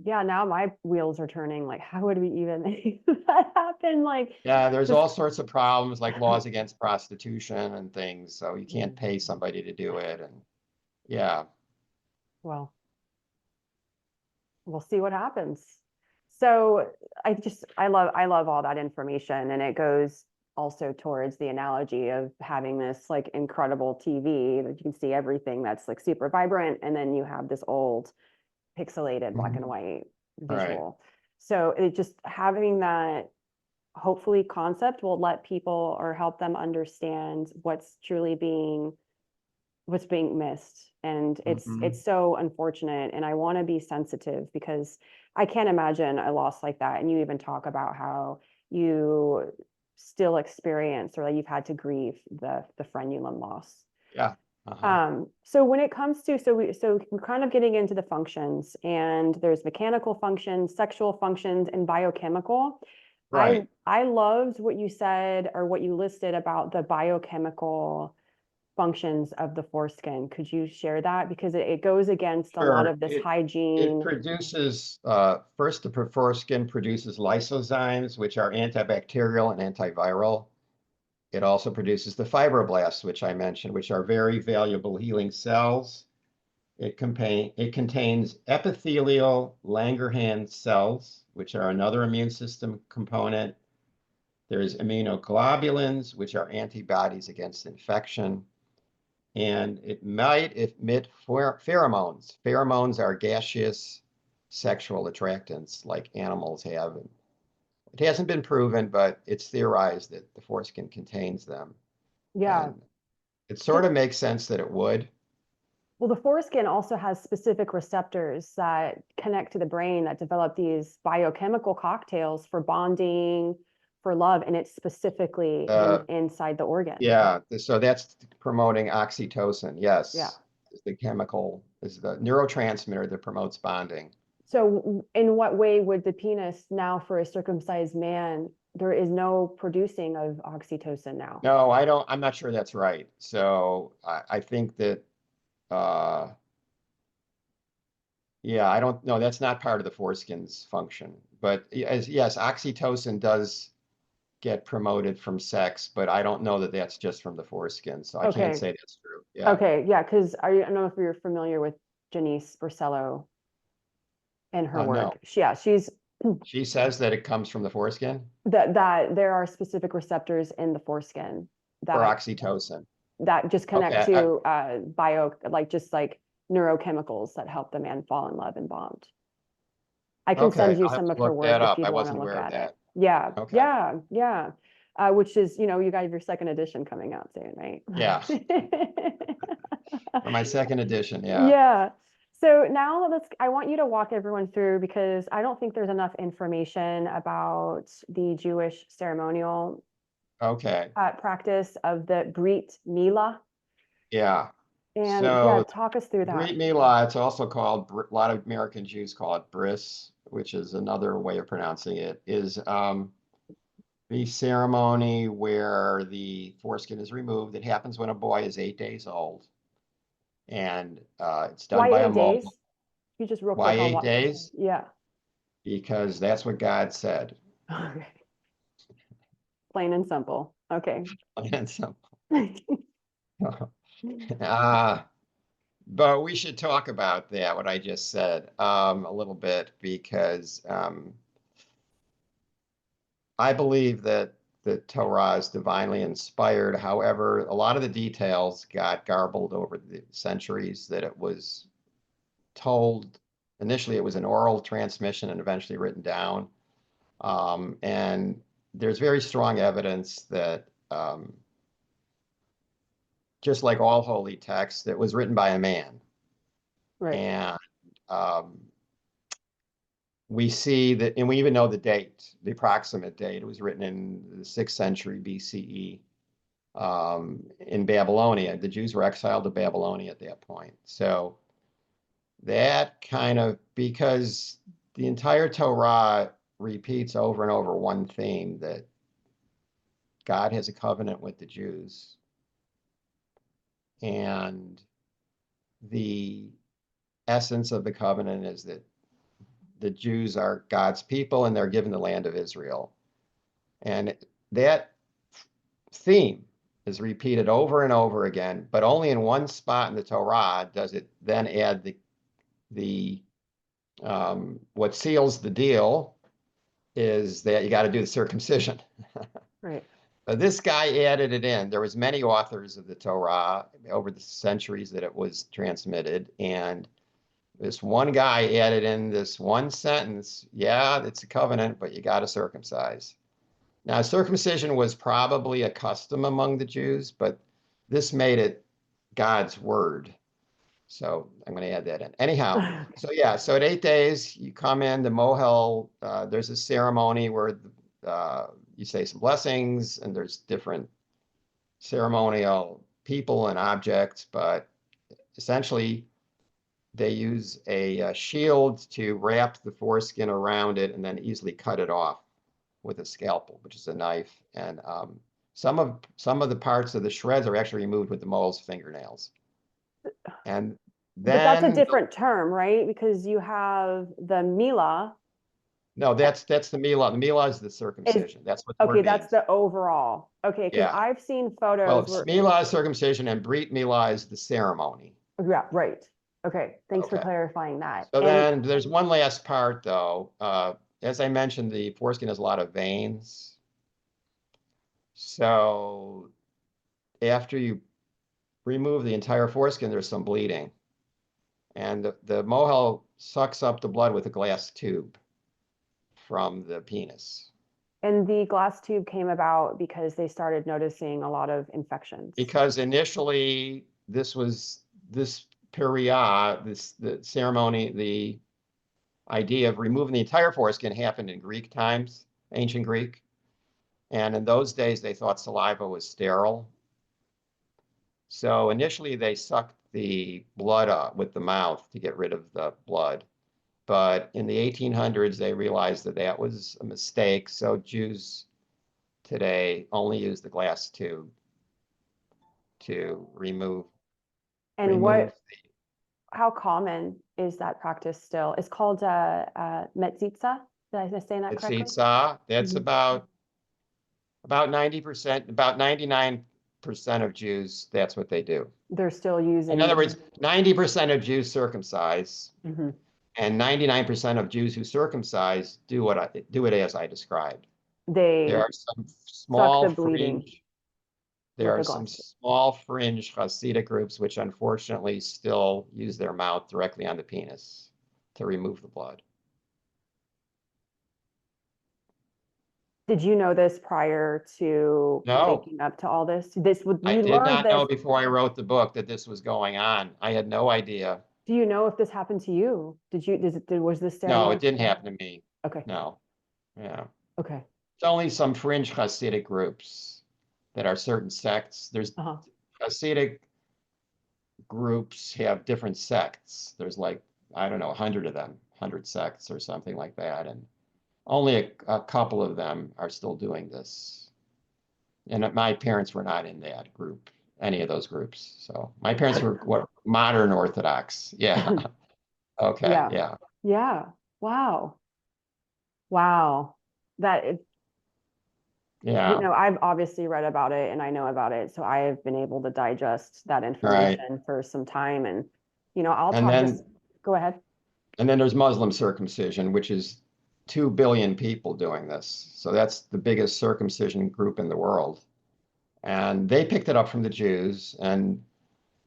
Yeah, now my wheels are turning. Like, how would we even make that happen? Like, Yeah, there's just all sorts of problems like laws against prostitution and things. So you can't mm, pay somebody to do it. And yeah. well, we'll see what happens. So I love all that information, and it goes also towards the analogy of having this like incredible TV that you can see everything that's like super vibrant, and then you have this old pixelated black and Mhm. white Right. visual. So it just having that hopefully concept will let people or help them understand what's being missed. And Hmm. it's so unfortunate, and I want to be sensitive because I can't imagine a loss like that. And you even talk about how you still experience or that you've had to grieve the frenulum loss. Yeah. Uh-huh. So when it comes to so we're kind of getting into the functions, and there's mechanical functions, sexual functions, and biochemical. I Right. I loved what you said or what you listed about the biochemical functions of the foreskin. Could you share that? Because it goes against a lot Sure. of this It hygiene. produces first the foreskin produces lysozymes, which are antibacterial and antiviral. It also produces the fibroblasts, which I mentioned, which are very valuable healing cells. It contains epithelial Langerhans cells, which are another immune system component. There's immunoglobulins, which are antibodies against infection. And it might emit pheromones. Pheromones are gaseous sexual attractants like animals have. And it hasn't been proven, but it's theorized that the foreskin contains them. Yeah. And it sort of makes sense that it would. Well, the foreskin also has specific receptors that connect to the brain that develop these biochemical cocktails for bonding, for love, and it's specifically Uh, inside the organ. yeah, so that's promoting oxytocin. Yeah. Yes, is the neurotransmitter that promotes bonding. So in what way would the penis now for a circumcised man, there is no producing of oxytocin now? No, I'm not sure that's right. So I think that, uh, yeah, I don't know. That's not part of the foreskin's function. But yes, oxytocin does get promoted from sex, but I don't know that that's just from the foreskin. So I can't Okay. say that's true. Yeah. Okay. Yeah. Because I don't know if you're familiar with Janice Bursello and her No, work. Yeah, she's she says that it comes from the foreskin that there are specific receptors in the foreskin for that oxytocin. just connect Okay. to bio like just like neurochemicals that help the man fall in love and bond. I can Okay. send you I'll have some to of her look that work if up. you'd I want to wasn't look aware of at it. that. Yeah, Okay. yeah, yeah. Which is, you got your second edition coming out soon, right? Yeah. For my second edition, yeah. Yeah. So now I want you to walk everyone through, because I don't think there's enough information about the Jewish ceremonial Okay. practice of the Brit Milah. Yeah. And yeah, So talk us through that. Brit Milah, it's also called, a lot of American Jews call it bris, which is another way of pronouncing it, is the ceremony where the foreskin is removed. It happens when a boy is 8 days old. And it's done Why by a 8 days? mole. You just real Why quick on eight what? days? Yeah. Because that's what God said. Okay. Plain and simple. Okay. And so, uh, but we should talk about that, what I just said, a little bit, because I believe that the Torah is divinely inspired. However, a lot of the details got garbled over the centuries, that it was told, initially it was an oral transmission and eventually written down. And there's very strong evidence that just like all holy texts, it was written by a man. Right. And um, we see that, and we even know the date, the approximate date. It was written in the 6th century BCE in Babylonia. The Jews were exiled to Babylonia at that point. So that kind of, because the entire Torah repeats over and over one theme, that God has a covenant with the Jews. And the essence of the covenant is that the Jews are God's people and they're given the land of Israel. And that theme is repeated over and over again, but only in one spot in the Torah does it then add the what seals the deal is that you got to do the circumcision. Right. But this guy added it in. There was many authors of the Torah over the centuries that it was transmitted, and this one guy added in this one sentence, yeah, it's a covenant, but you got to circumcise. Now, circumcision was probably a custom among the Jews, but this made it God's word. So I'm going to add that in. Anyhow, so yeah, so at 8 days, you come in, the mohel, there's a ceremony where you say some blessings, and there's different ceremonial people and objects, but essentially they use a shield to wrap the foreskin around it and then easily cut it off with a scalpel, which is a knife. And some of the parts of the shreds are actually removed with the mole's fingernails. And But that's a then, different term, right? Because you have the Mila no, that's the milah. The milah is the is circumcision. That's what the okay, word that's means. the overall. Okay, because Yeah. I've seen Well, photos where milah is circumcision and brit milah is the ceremony. yeah, right. Okay, thanks for Okay. clarifying that. So And then there's one last part though. As I mentioned, the foreskin has a lot of veins. So after you remove the entire foreskin, there's some bleeding. And the mohel sucks up the blood with a glass tube from the penis. and the glass tube came about because they started noticing a lot of infections. Because initially this period, the ceremony, the idea of removing the entire foreskin happened in Greek times, ancient Greek. And in those days, they thought saliva was sterile. So initially, they sucked the blood up with the mouth to get rid of the blood. But in the 1800s, they realized that that was a mistake. So Jews today only use the glass tube to remove And how common is that practice still? It's called metzitza. Did I say that the correctly? tzitza. That's Mhm. about 90%, about 99% of Jews, that's what they do. They're still In using. other words, 90% of Jews circumcise, Mhm. and 99% of Jews who circumcise do it as I described. There They are some suck small the bleeding fringe, there with are the some glass tube. small fringe Hasidic groups which unfortunately still use their mouth directly on the penis to remove the blood. Did you know this prior to No, waking up to all this? This would I you did learned not know this? before I wrote the book that this was going on. I had no idea. Do you know if this happened to you? Was this No, it ceremony? didn't happen to me. Okay. No, yeah. Okay. It's only some fringe Hasidic groups that are certain sects. There's Uh-huh. Hasidic groups have different sects. There's like, I don't know, 100 of them, 100 sects or something like that. And only a couple of them are still doing this. And my parents were not in that group, any of those groups. So my parents were what, modern Orthodox. Yeah. Okay. Yeah. Yeah. Yeah. Wow. Wow. That is, Yeah. I've obviously read about it and I know about it. So I have been able to digest that Right. information for some time. And, I'll And talk just then go ahead. and then there's Muslim circumcision, which is 2 billion people doing this. So that's the biggest circumcision group in the world. And they picked it up from the Jews, and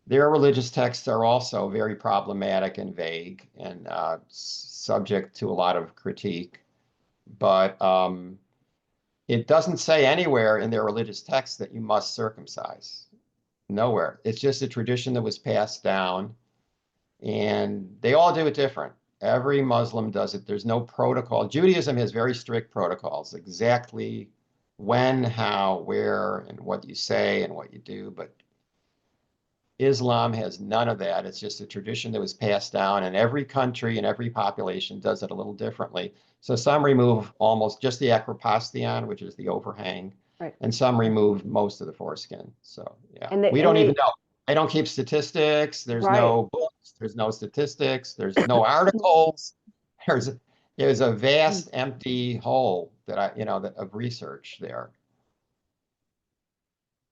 their religious texts are also very problematic and vague and subject to a lot of critique. But it doesn't say anywhere in their religious text that you must circumcise. Nowhere. It's just a tradition that was passed down, and they all do it different. Every Muslim does it. There's no protocol. Judaism has very strict protocols, exactly when, how, where, and what you say and what you do. But Islam has none of that. It's just a tradition that was passed down, and every country and every population does it a little differently. So some remove almost just the acropostion, which is the overhang, Right. and some remove most of the foreskin. So yeah, And they we and don't even they know. I don't keep statistics. There's right. no books. There's no statistics. There's no articles. There's there's a vast empty hole that that of research there.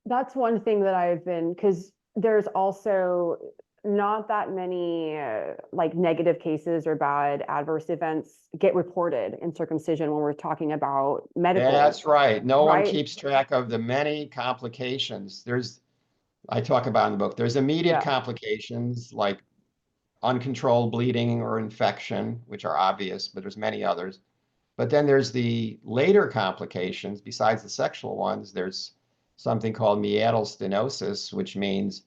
That's one thing that I've been, because there's also not that many like negative cases or bad adverse events get reported in circumcision when we're talking about medical, That's right. No one right? keeps track of the many complications. I talk about in the book, there's immediate Yeah. complications like uncontrolled bleeding or infection, which are obvious, but there's many others. But then there's the later complications, besides the sexual ones, there's something called meatal stenosis, which means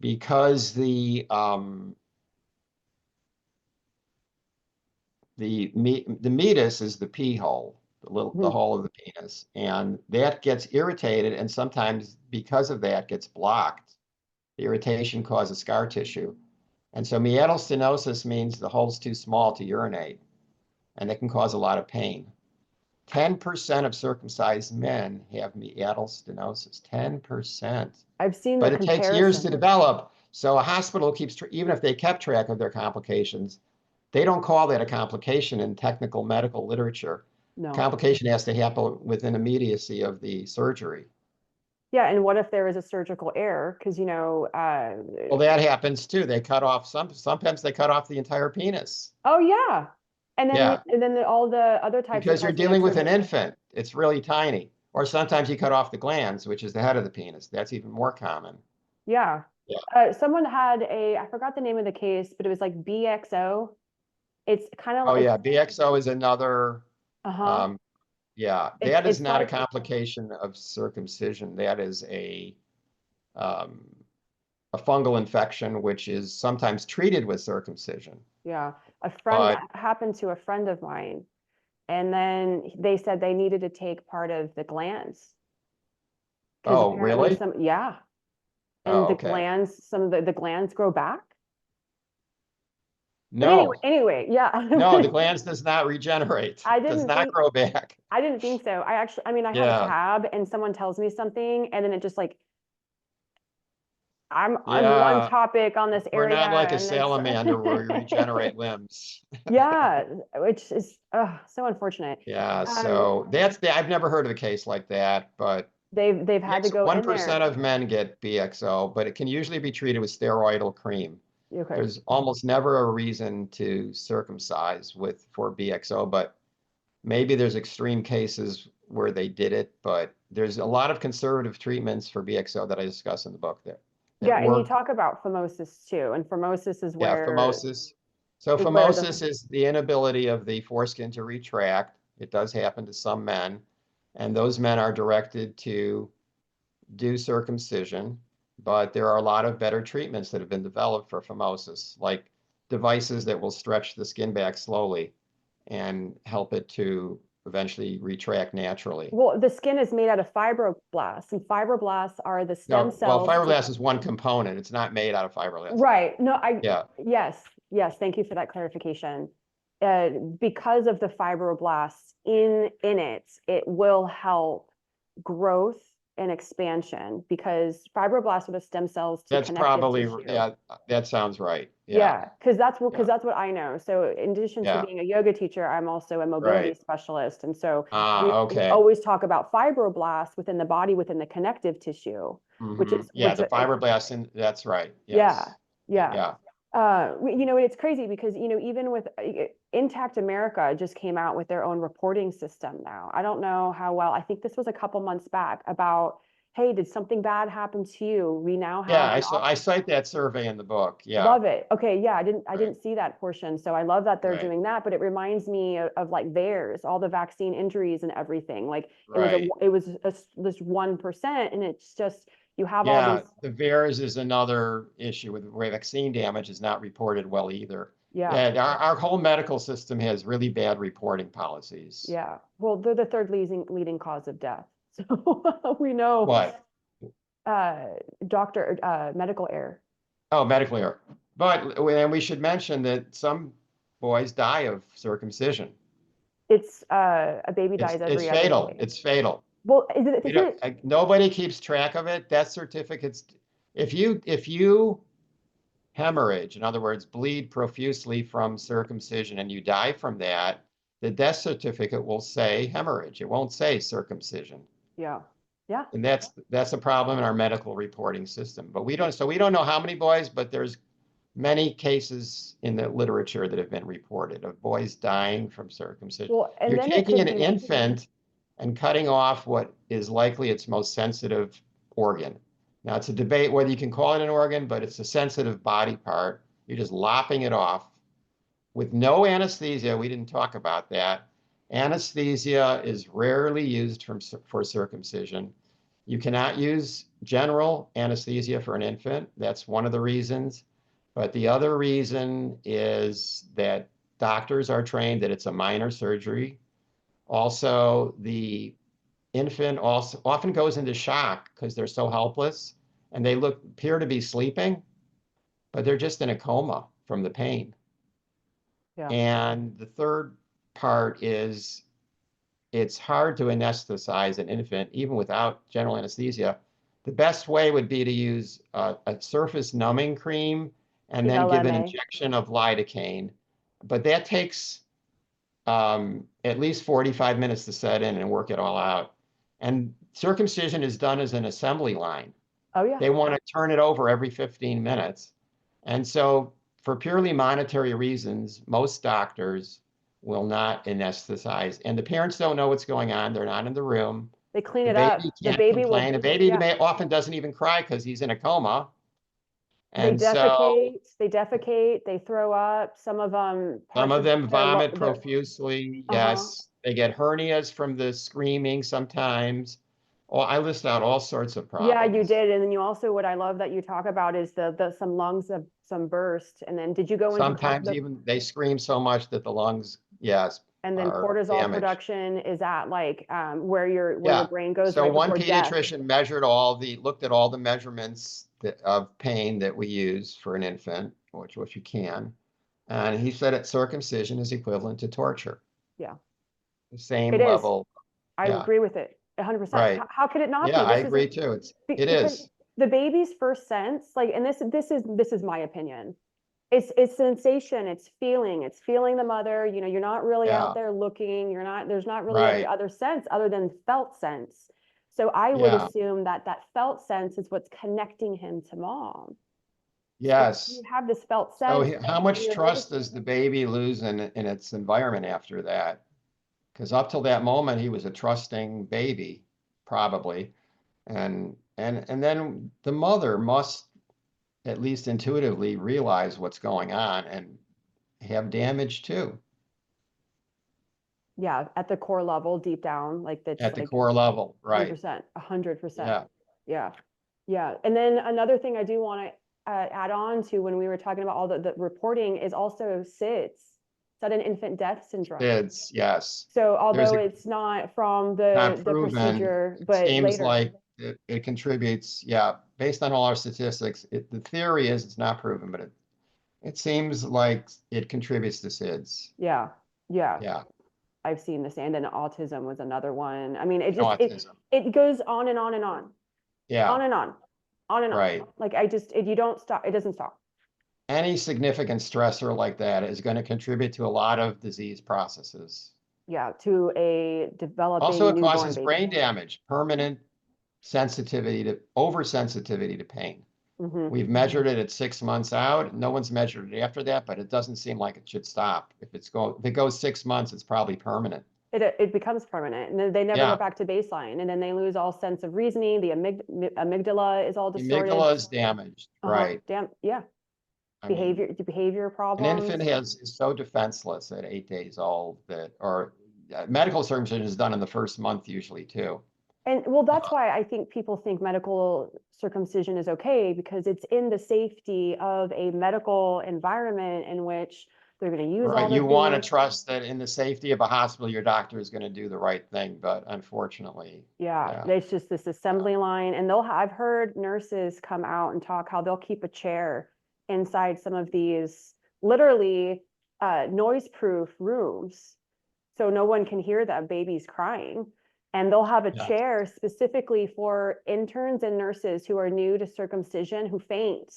because the meatus is the pee hole, the Mhm. hole of the penis, and that gets irritated, and sometimes because of that gets blocked. The irritation causes scar tissue, and so meatal stenosis means the hole's too small to urinate, and it can cause a lot of pain. 10% of circumcised men have meatal stenosis. 10%. I've seen the But it takes years to comparison. develop. So a hospital keeps, even if they kept track of their complications, they don't call that a complication in technical medical literature. No. Complication has to happen within immediacy of the surgery. Yeah, and what if there is a surgical error? Because Well, that happens too. They cut off sometimes they cut off the entire penis. oh yeah, Yeah, all the other types of because you're cosmetic dealing with an surgery. infant. It's really tiny. Or sometimes you cut off the glands, which is the head of the penis. That's even more common. Yeah. Yeah. Someone had I forgot the name of the case, but it was like BXO. It's kind Oh of, yeah, BXO is another. uh-huh. Um, yeah, It's that is it's not a like, complication of circumcision. That is um, a fungal infection, which is sometimes treated with circumcision. yeah, a friend But that happened to a friend of mine. And then they said they needed to take part of the glands because oh, apparently really? yeah. And Oh, okay. some of the glands grow back. But No, yeah. no, the glands does not regenerate. I Does didn't not think grow back. I didn't think so. I have a Yeah, tab and someone tells me something and then it just like I'm on one yeah. topic on this We're area not like a and salamander where we then regenerate limbs. yeah, which is so unfortunate. Yeah, Um, so I've never heard of a case like that, but they've had to yes, go in 1% there. of men get BXO, but it can usually be treated with steroidal cream. Okay. There's almost never a reason to circumcise for BXO, but maybe there's extreme cases where they did it, but there's a lot of conservative treatments for BXO that I discuss in the book there that Yeah, and you work. talk about phimosis too, and phimosis Yeah, phimosis. So is where phimosis the is the inability of the foreskin to retract. It does happen to some men. and those men are directed to do circumcision, but there are a lot of better treatments that have been developed for phimosis, like devices that will stretch the skin back slowly and help it to eventually retract naturally. Well, the skin is made out of fibroblasts, and fibroblasts are the stem No, well, cells. fibroblasts is one component. It's not made out of fibroblasts. Right. No, Yeah, yes. Thank you for that clarification. Because of the fibroblasts in it, it will help growth and expansion, because fibroblasts are the stem cells to that's connective probably, tissue. yeah, that sounds right. Yeah, Yeah, because that's yeah, what I know. So in addition to yeah, being a yoga teacher, I'm also a mobility right. specialist. And so we Okay. always talk about fibroblasts within the body, within the connective tissue, which is Yeah, the fibroblasts, and that's right. yeah, Yes. yeah. Yeah. It's crazy because, even with Intact America just came out with their own reporting system now. I don't know how well, I think this was a couple months back about, hey, did something bad happen to you? We now Yeah, have an I cite that survey in the book. Yeah, Love it. Okay, yeah, I right, didn't see that portion. So I love that they're right, doing that, but it reminds me of like VAERS, all the vaccine injuries and everything. Like right. it was this 1%, and it's just you have all Yeah, these. the VAERS is another issue with where vaccine damage is not reported well either. Yeah, Yeah, our whole medical system has really bad reporting policies. yeah. Well, they're the third leading cause of death. So we know What? uh doctor medical error. Oh, medical error. But and we should mention that some boys die of circumcision. It's a baby dies It's every other fatal. day. It's fatal. Well, We is don't, it nobody keeps track of it. Death certificates. If you hemorrhage, in other words, bleed profusely from circumcision, and you die from that, the death certificate will say hemorrhage. It won't say circumcision. yeah. Yeah. And that's a problem in our medical reporting system. But we don't know how many boys, but there's many cases in the literature that have been reported of boys dying from circumcision. Well, and You're then it taking could an be infant and cutting off what is likely its most sensitive organ. Now, it's a debate whether you can call it an organ, but it's a sensitive body part. You're just lopping it off with no anesthesia. We didn't talk about that. Anesthesia is rarely used for circumcision. You cannot use general anesthesia for an infant. That's one of the reasons. But the other reason is that doctors are trained that it's a minor surgery. Also, the infant also often goes into shock because they're so helpless, and they appear to be sleeping, but they're just in a coma from the pain. yeah. And the third part is it's hard to anesthetize an infant even without general anesthesia. The best way would be to use a surface numbing cream and The then give an LMA. injection of lidocaine. But that takes at least 45 minutes to set in and work it all out. And circumcision is done as an assembly line. Oh yeah. They want to turn it over every 15 minutes. And so for purely monetary reasons, most doctors will not anesthetize. And the parents don't know what's going on. They're not in the room. They clean The it up. baby The can't baby complain. will, The baby yeah. often doesn't even cry because he's in a coma. And so They defecate, they throw up. Some of them, some parts of of them vomit their, profusely. uh-huh. Yes. They get hernias from the screaming sometimes. Oh, I list out all sorts of Yeah, you problems. did. And then you also, what I love that you talk about is some lungs of some burst. And then did you go into Sometimes even they scream so much that the lungs, yes, and then are cortisol damaged. production is at like where your Yeah. brain goes So right one before death. pediatrician looked at all the measurements of pain that we use for an infant, which you can. And he said that circumcision is equivalent to torture. Yeah, The same it is. level. I Yeah. agree with it 100%. Right. How could it not Yeah, be? I This is agree too. It because is. the baby's first sense, like, and this is my opinion. It's sensation, it's feeling the mother. You're not really out Yeah. there looking. There's not really any Right. other sense other than felt sense. So I would Yeah. assume that felt sense is what's connecting him to mom. So you Yes. have this felt So sense how in much your nervous trust does the baby lose in its environment after that? Because up till that moment, he was a trusting baby, probably. And then the mother must at least intuitively realize what's going on and have damage too. Yeah, at the core level, deep down, like that's at the like core level, right? 100%, 100%. Yeah, Yeah. Yeah. And then another thing I do want to add on to when we were talking about all the reporting is also SIDS, sudden infant death syndrome. kids, yes. So There's although a it's not from not the proven. procedure, It but seems later. like it contributes. Yeah, based on all our statistics, the theory is it's not proven, but it seems like it contributes to SIDS. Yeah. Yeah. Yeah, I've seen the same. And then autism was another one. I mean, it and just autism. it goes on and on and on, Yeah, on and on, on and on. right. Like I just you don't stop. It doesn't stop. Any significant stressor like that is going to contribute to a lot of disease processes. Yeah, to a Also, developing it newborn causes baby. brain damage, permanent sensitivity to oversensitivity to pain. Hmm. We've measured it at 6 months out. No one's measured it after that, but it doesn't seem like it should stop. If it goes 6 months, it's probably permanent. It becomes permanent, and then they never go Yeah, back to baseline, and then they lose all sense of reasoning. The amygdala is all the distorted. amygdala is damaged, right? Damn. Yeah. I mean, Behavior an infant problems. is so defenseless at 8 days old that, or medical circumcision is done in the first month usually too. And well, that's Uh, why I think people think medical circumcision is okay, because it's in the safety of a medical environment in which they're going to use all Right, the you want to things. trust that in the safety of a hospital, your doctor is going to do the right thing, but unfortunately, Yeah, yeah. there's just this assembly line, and I've heard nurses come out and talk how they'll keep a chair inside some of these literally noise-proof rooms, so no one can hear that baby's crying. And they'll have a Yeah. chair specifically for interns and nurses who are new to circumcision who faint.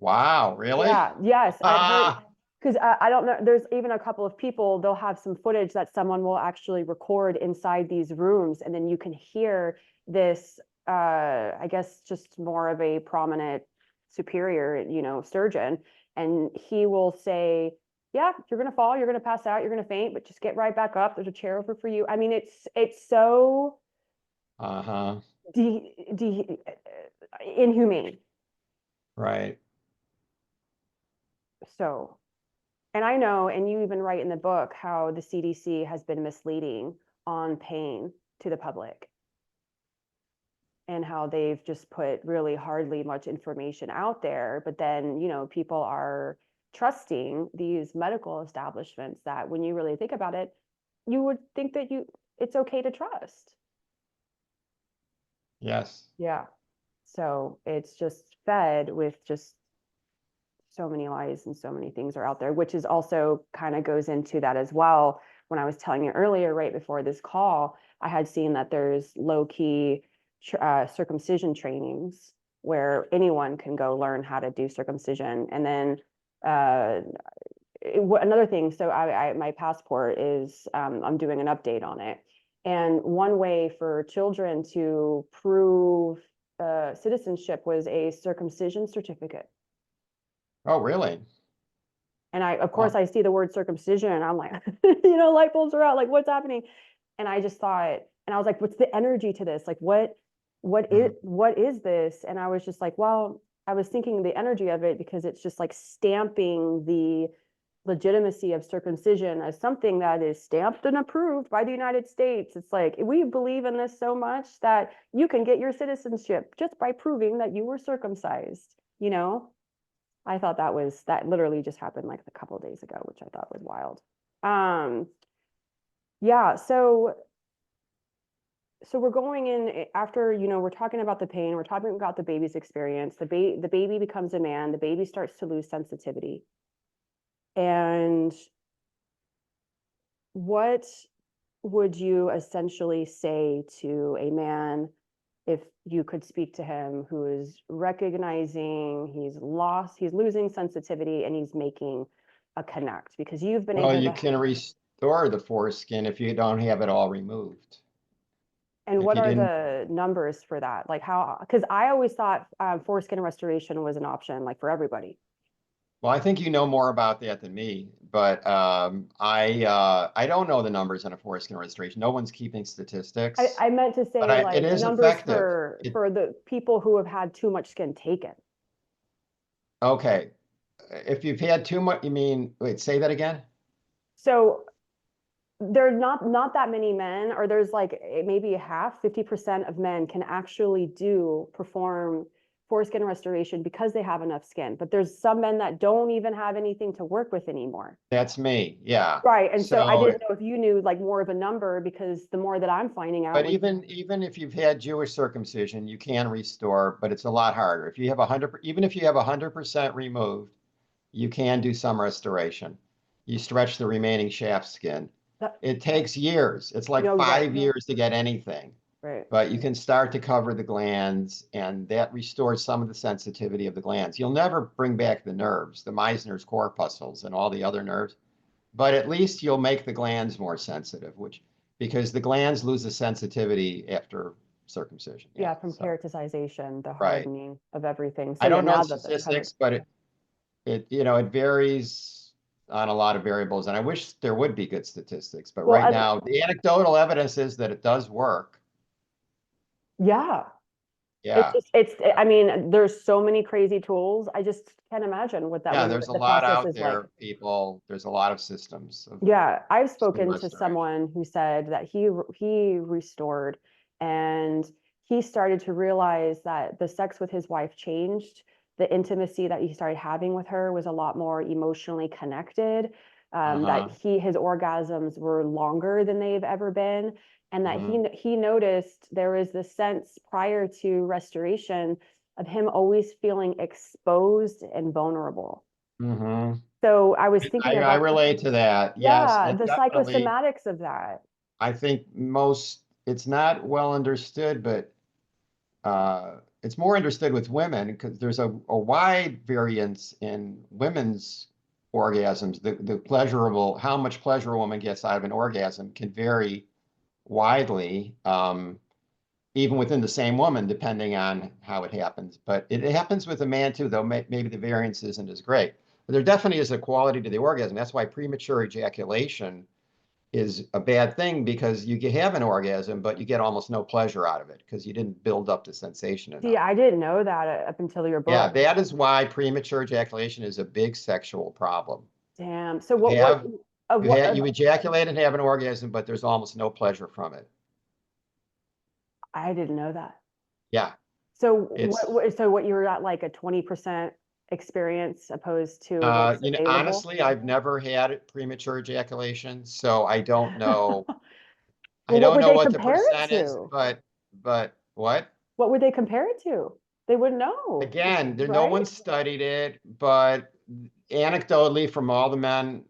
Wow, really? Yeah, yes, I've heard, Ah, because I don't know, there's even a couple of people, they'll have some footage that someone will actually record inside these rooms, and then you can hear this, I guess just more of a prominent superior, surgeon, and he will say, yeah, you're gonna fall, you're gonna pass out, you're gonna faint, but just get right back up. There's a chair over for you. I mean, it's so uh-huh, inhumane. right. So, and I know, and you even write in the book how the CDC has been misleading on pain to the public, and how they've just put really hardly much information out there. But then, people are trusting these medical establishments that when you really think about it, you would think that it's okay to trust. Yes. Yeah. So it's just fed with just so many lies, and so many things are out there, which is also kind of goes into that as well. When I was telling you earlier, right before this call, I had seen that there's low key circumcision trainings where anyone can go learn how to do circumcision. And then another thing, so my passport is, I'm doing an update on it. And one way for children to prove citizenship was a circumcision certificate. Oh, really? And of Wow. course, I see the word circumcision and I'm like, light bulbs are out, like, what's happening? And I just thought, and I was like, what's the energy to this? Like, Mhm. what is this? And I was just like, well, I was thinking the energy of it, because it's just like stamping the legitimacy of circumcision as something that is stamped and approved by the United States. It's like, we believe in this so much that you can get your citizenship just by proving that you were circumcised, I thought that literally just happened like a couple of days ago, which I thought was wild. Yeah, so we're going in after, we're talking about the pain, we're talking about the baby's experience. The baby becomes a man, the baby starts to lose sensitivity. And what would you essentially say to a man if you could speak to him, who is recognizing he's losing sensitivity, and he's making a connect, because you've been Well, able you to, can restore the foreskin if you don't have it all removed. and If what you are didn't, the numbers for that? Like how, because I always thought foreskin restoration was an option, like for everybody. well, I think you know more about that than me, but I don't know the numbers on a foreskin restoration. No one's keeping statistics, I meant to but say it like is numbers effective. for the people who have had too much skin taken. Okay. If you've had too much, you mean, wait, say that again? So there are not that many men, or there's like maybe half, 50% of men can actually perform foreskin restoration because they have enough skin. But there's some men that don't even have anything to work with anymore. That's me. Yeah. Right. And so I So, didn't know if you knew like more of a number, because the more that I'm finding out but with, even if you've had Jewish circumcision, you can restore, but it's a lot harder. If you have 100, even if you have 100% removed, you can do some restoration. You stretch the remaining shaft skin. that, It takes years. It's like right, 5 years to get anything, right. but you can start to cover the glands, and that restores some of the sensitivity of the glands. You'll never bring back the nerves, the Meissner's corpuscles and all the other nerves, but at least you'll make the glands more sensitive, which because the glands lose the sensitivity after circumcision. Yeah. Yeah, from So, keratization, the right. hardening of everything. So I yeah, don't know now that they're covered. statistics, but it varies on a lot of variables, and I wish there would be good statistics, but Well, right now the anecdotal evidence is that it does work. yeah, it's Yeah. just, I mean, there's so many crazy tools. I just can't imagine what that Yeah, would, there's what a the lot process out is like. there, people. There's a lot of systems of Yeah, I've skin spoken to restoration. someone who said that he restored, and he started to realize that the sex with his wife changed. The intimacy that he started having with her was a lot more emotionally connected. That Uh-huh. his orgasms were longer than they've ever been, and that Hmm. he noticed there was this sense prior to restoration of him always feeling exposed and vulnerable. Hmm. So I was thinking I about, relate to that. Yes, yeah, it the definitely. psychosomatics of that. I think it's not well understood, but it's more understood with women because there's a wide variance in women's orgasms. The pleasurable, how much pleasure a woman gets out of an orgasm can vary widely, even within the same woman, depending on how it happens. But it happens with a man too, though maybe the variance isn't as great. But there definitely is a quality to the orgasm. That's why premature ejaculation is a bad thing, because you can have an orgasm, but you get almost no pleasure out of it because you didn't build up the sensation See, enough. I didn't know that up until your Yeah, book. that is why premature ejaculation is a big sexual problem. Damn. So You have what, you ejaculate and have an orgasm, but there's almost no pleasure from it. I didn't know that. Yeah, So it's so what you're at like a 20% experience opposed to what's available? honestly, I've never had premature ejaculation, so I don't know. I Well, what don't would know they what the compare it percent is, to? but what? What would they compare it to? They wouldn't know, Again, no right? one studied it, but anecdotally from all the men,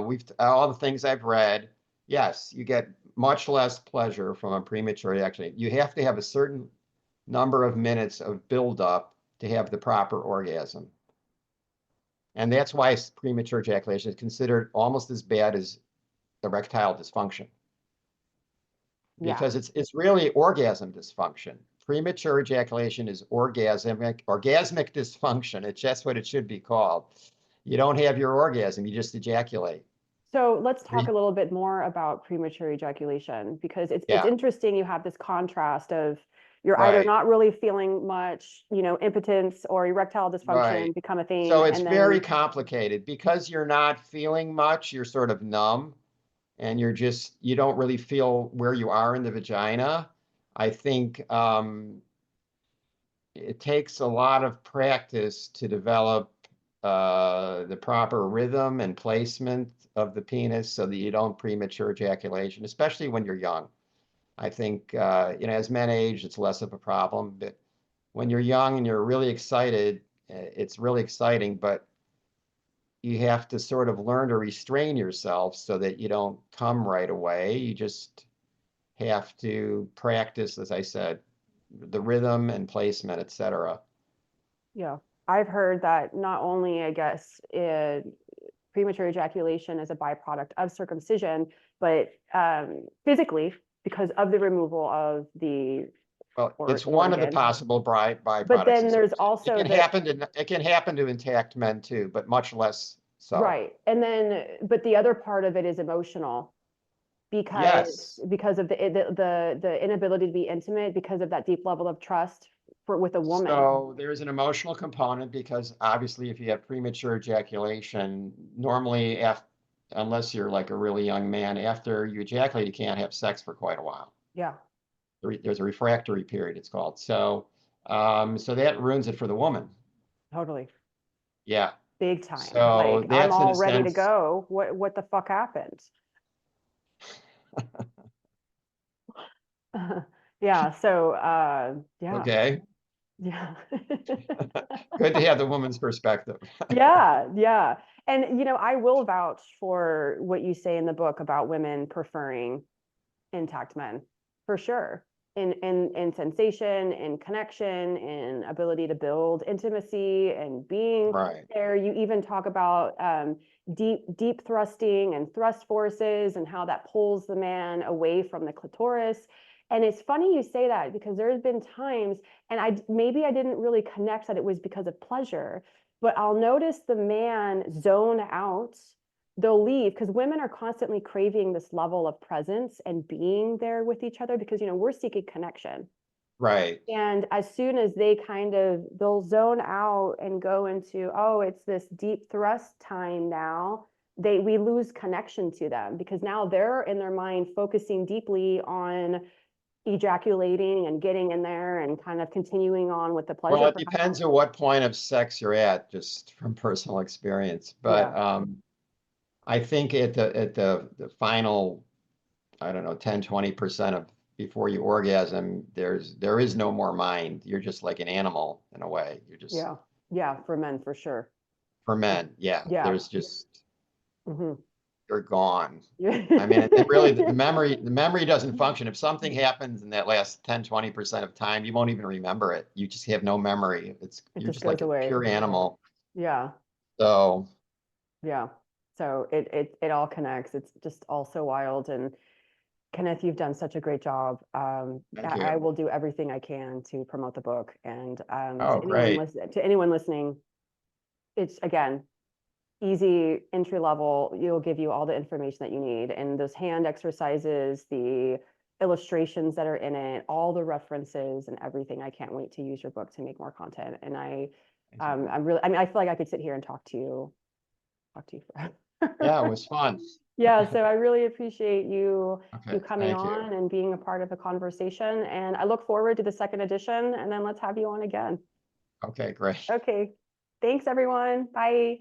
we've all the things I've read, yes, you get much less pleasure from a premature ejaculation. You have to have a certain number of minutes of buildup to have the proper orgasm. And that's why premature ejaculation is considered almost as bad as erectile dysfunction, Yeah. because it's really orgasm dysfunction. Premature ejaculation is orgasmic dysfunction. It's just what it should be called. You don't have your orgasm, you just ejaculate. So let's talk a Pre- little bit more about premature ejaculation, because it's yeah, interesting. You have this contrast of you're either right, not really feeling much, impotence or erectile right. dysfunction become a thing, So it's and very then complicated because you're not feeling much, you're sort of numb, and you don't really feel where you are in the vagina. I think it takes a lot of practice to develop the proper rhythm and placement of the penis so that you don't premature ejaculation, especially when you're young. I think, as men age, it's less of a problem. But when you're young and you're really excited, it's really exciting, but you have to sort of learn to restrain yourself so that you don't come right away. You just have to practice, as I said, the rhythm and placement, etc. yeah, I've heard that not only, I guess, premature ejaculation is a byproduct of circumcision, but physically, because of the removal of the Well, it's one of the organ. possible But byproducts then of there's circumcision. also the It can happen to intact men too, but much less so. right, and then but the other part of it is emotional, Yes. because of the inability to be intimate because of that deep level of trust with a woman. So there's an emotional component because obviously if you have premature ejaculation, normally unless you're like a really young man, after you ejaculate, you can't have sex for quite a while. Yeah, There's a refractory period, it's called. So, so that ruins it for the woman. totally. Yeah. Big time. So Like, I'm that's in a all ready to sense, go. What the fuck happened? Yeah, so yeah. okay. Yeah. Good to have the woman's perspective. Yeah, yeah. And I will vouch for what you say in the book about women preferring intact men, for sure. In sensation, in connection, in ability to build intimacy and being Right. there. You even talk about deep thrusting and thrust forces and how that pulls the man away from the clitoris. And it's funny you say that, because there's been times, and maybe I didn't really connect that it was because of pleasure, but I'll notice the man zone out. They'll leave because women are constantly craving this level of presence and being there with each other, because we're seeking connection. Right. And as soon as they'll zone out and go into, oh, it's this deep thrust time now, we lose connection to them, because now they're in their mind focusing deeply on ejaculating and getting in there and kind of continuing on with the Well, pleasure. it depends on what point of sex you're at, just from personal experience. But Yeah, I think at the final, I don't know, 10-20% of before you orgasm, there is no more mind. You're just like an animal in a way. You're just yeah, yeah, for men, for sure. for men, yeah. Yeah. There's just Hmm. you're gone. Yeah. I mean, and really the memory doesn't function. If something happens in that last 10-20% of time, you won't even remember it. You just have no memory. It You're just just goes like a away. pure animal. Yeah, So yeah. So it all connects. It's just all so wild. And Kenneth, you've done such a great job. thank I you. will do everything I can to promote the book. And Oh, great. to anyone listening, it's, again, easy, entry level. You'll give you all the information that you need, and those hand exercises, the illustrations that are in it, all the references and everything. I can't wait to use your book to make more content. And Thank you. I'm really, I mean, I feel like I could sit here and talk to you Yeah, it forever. was fun. Yeah, so I really appreciate you Okay, coming thank you. on and being a part of the conversation. And I look forward to the second edition, and then let's have you on again. Okay, great. Okay. Thanks, everyone. Bye.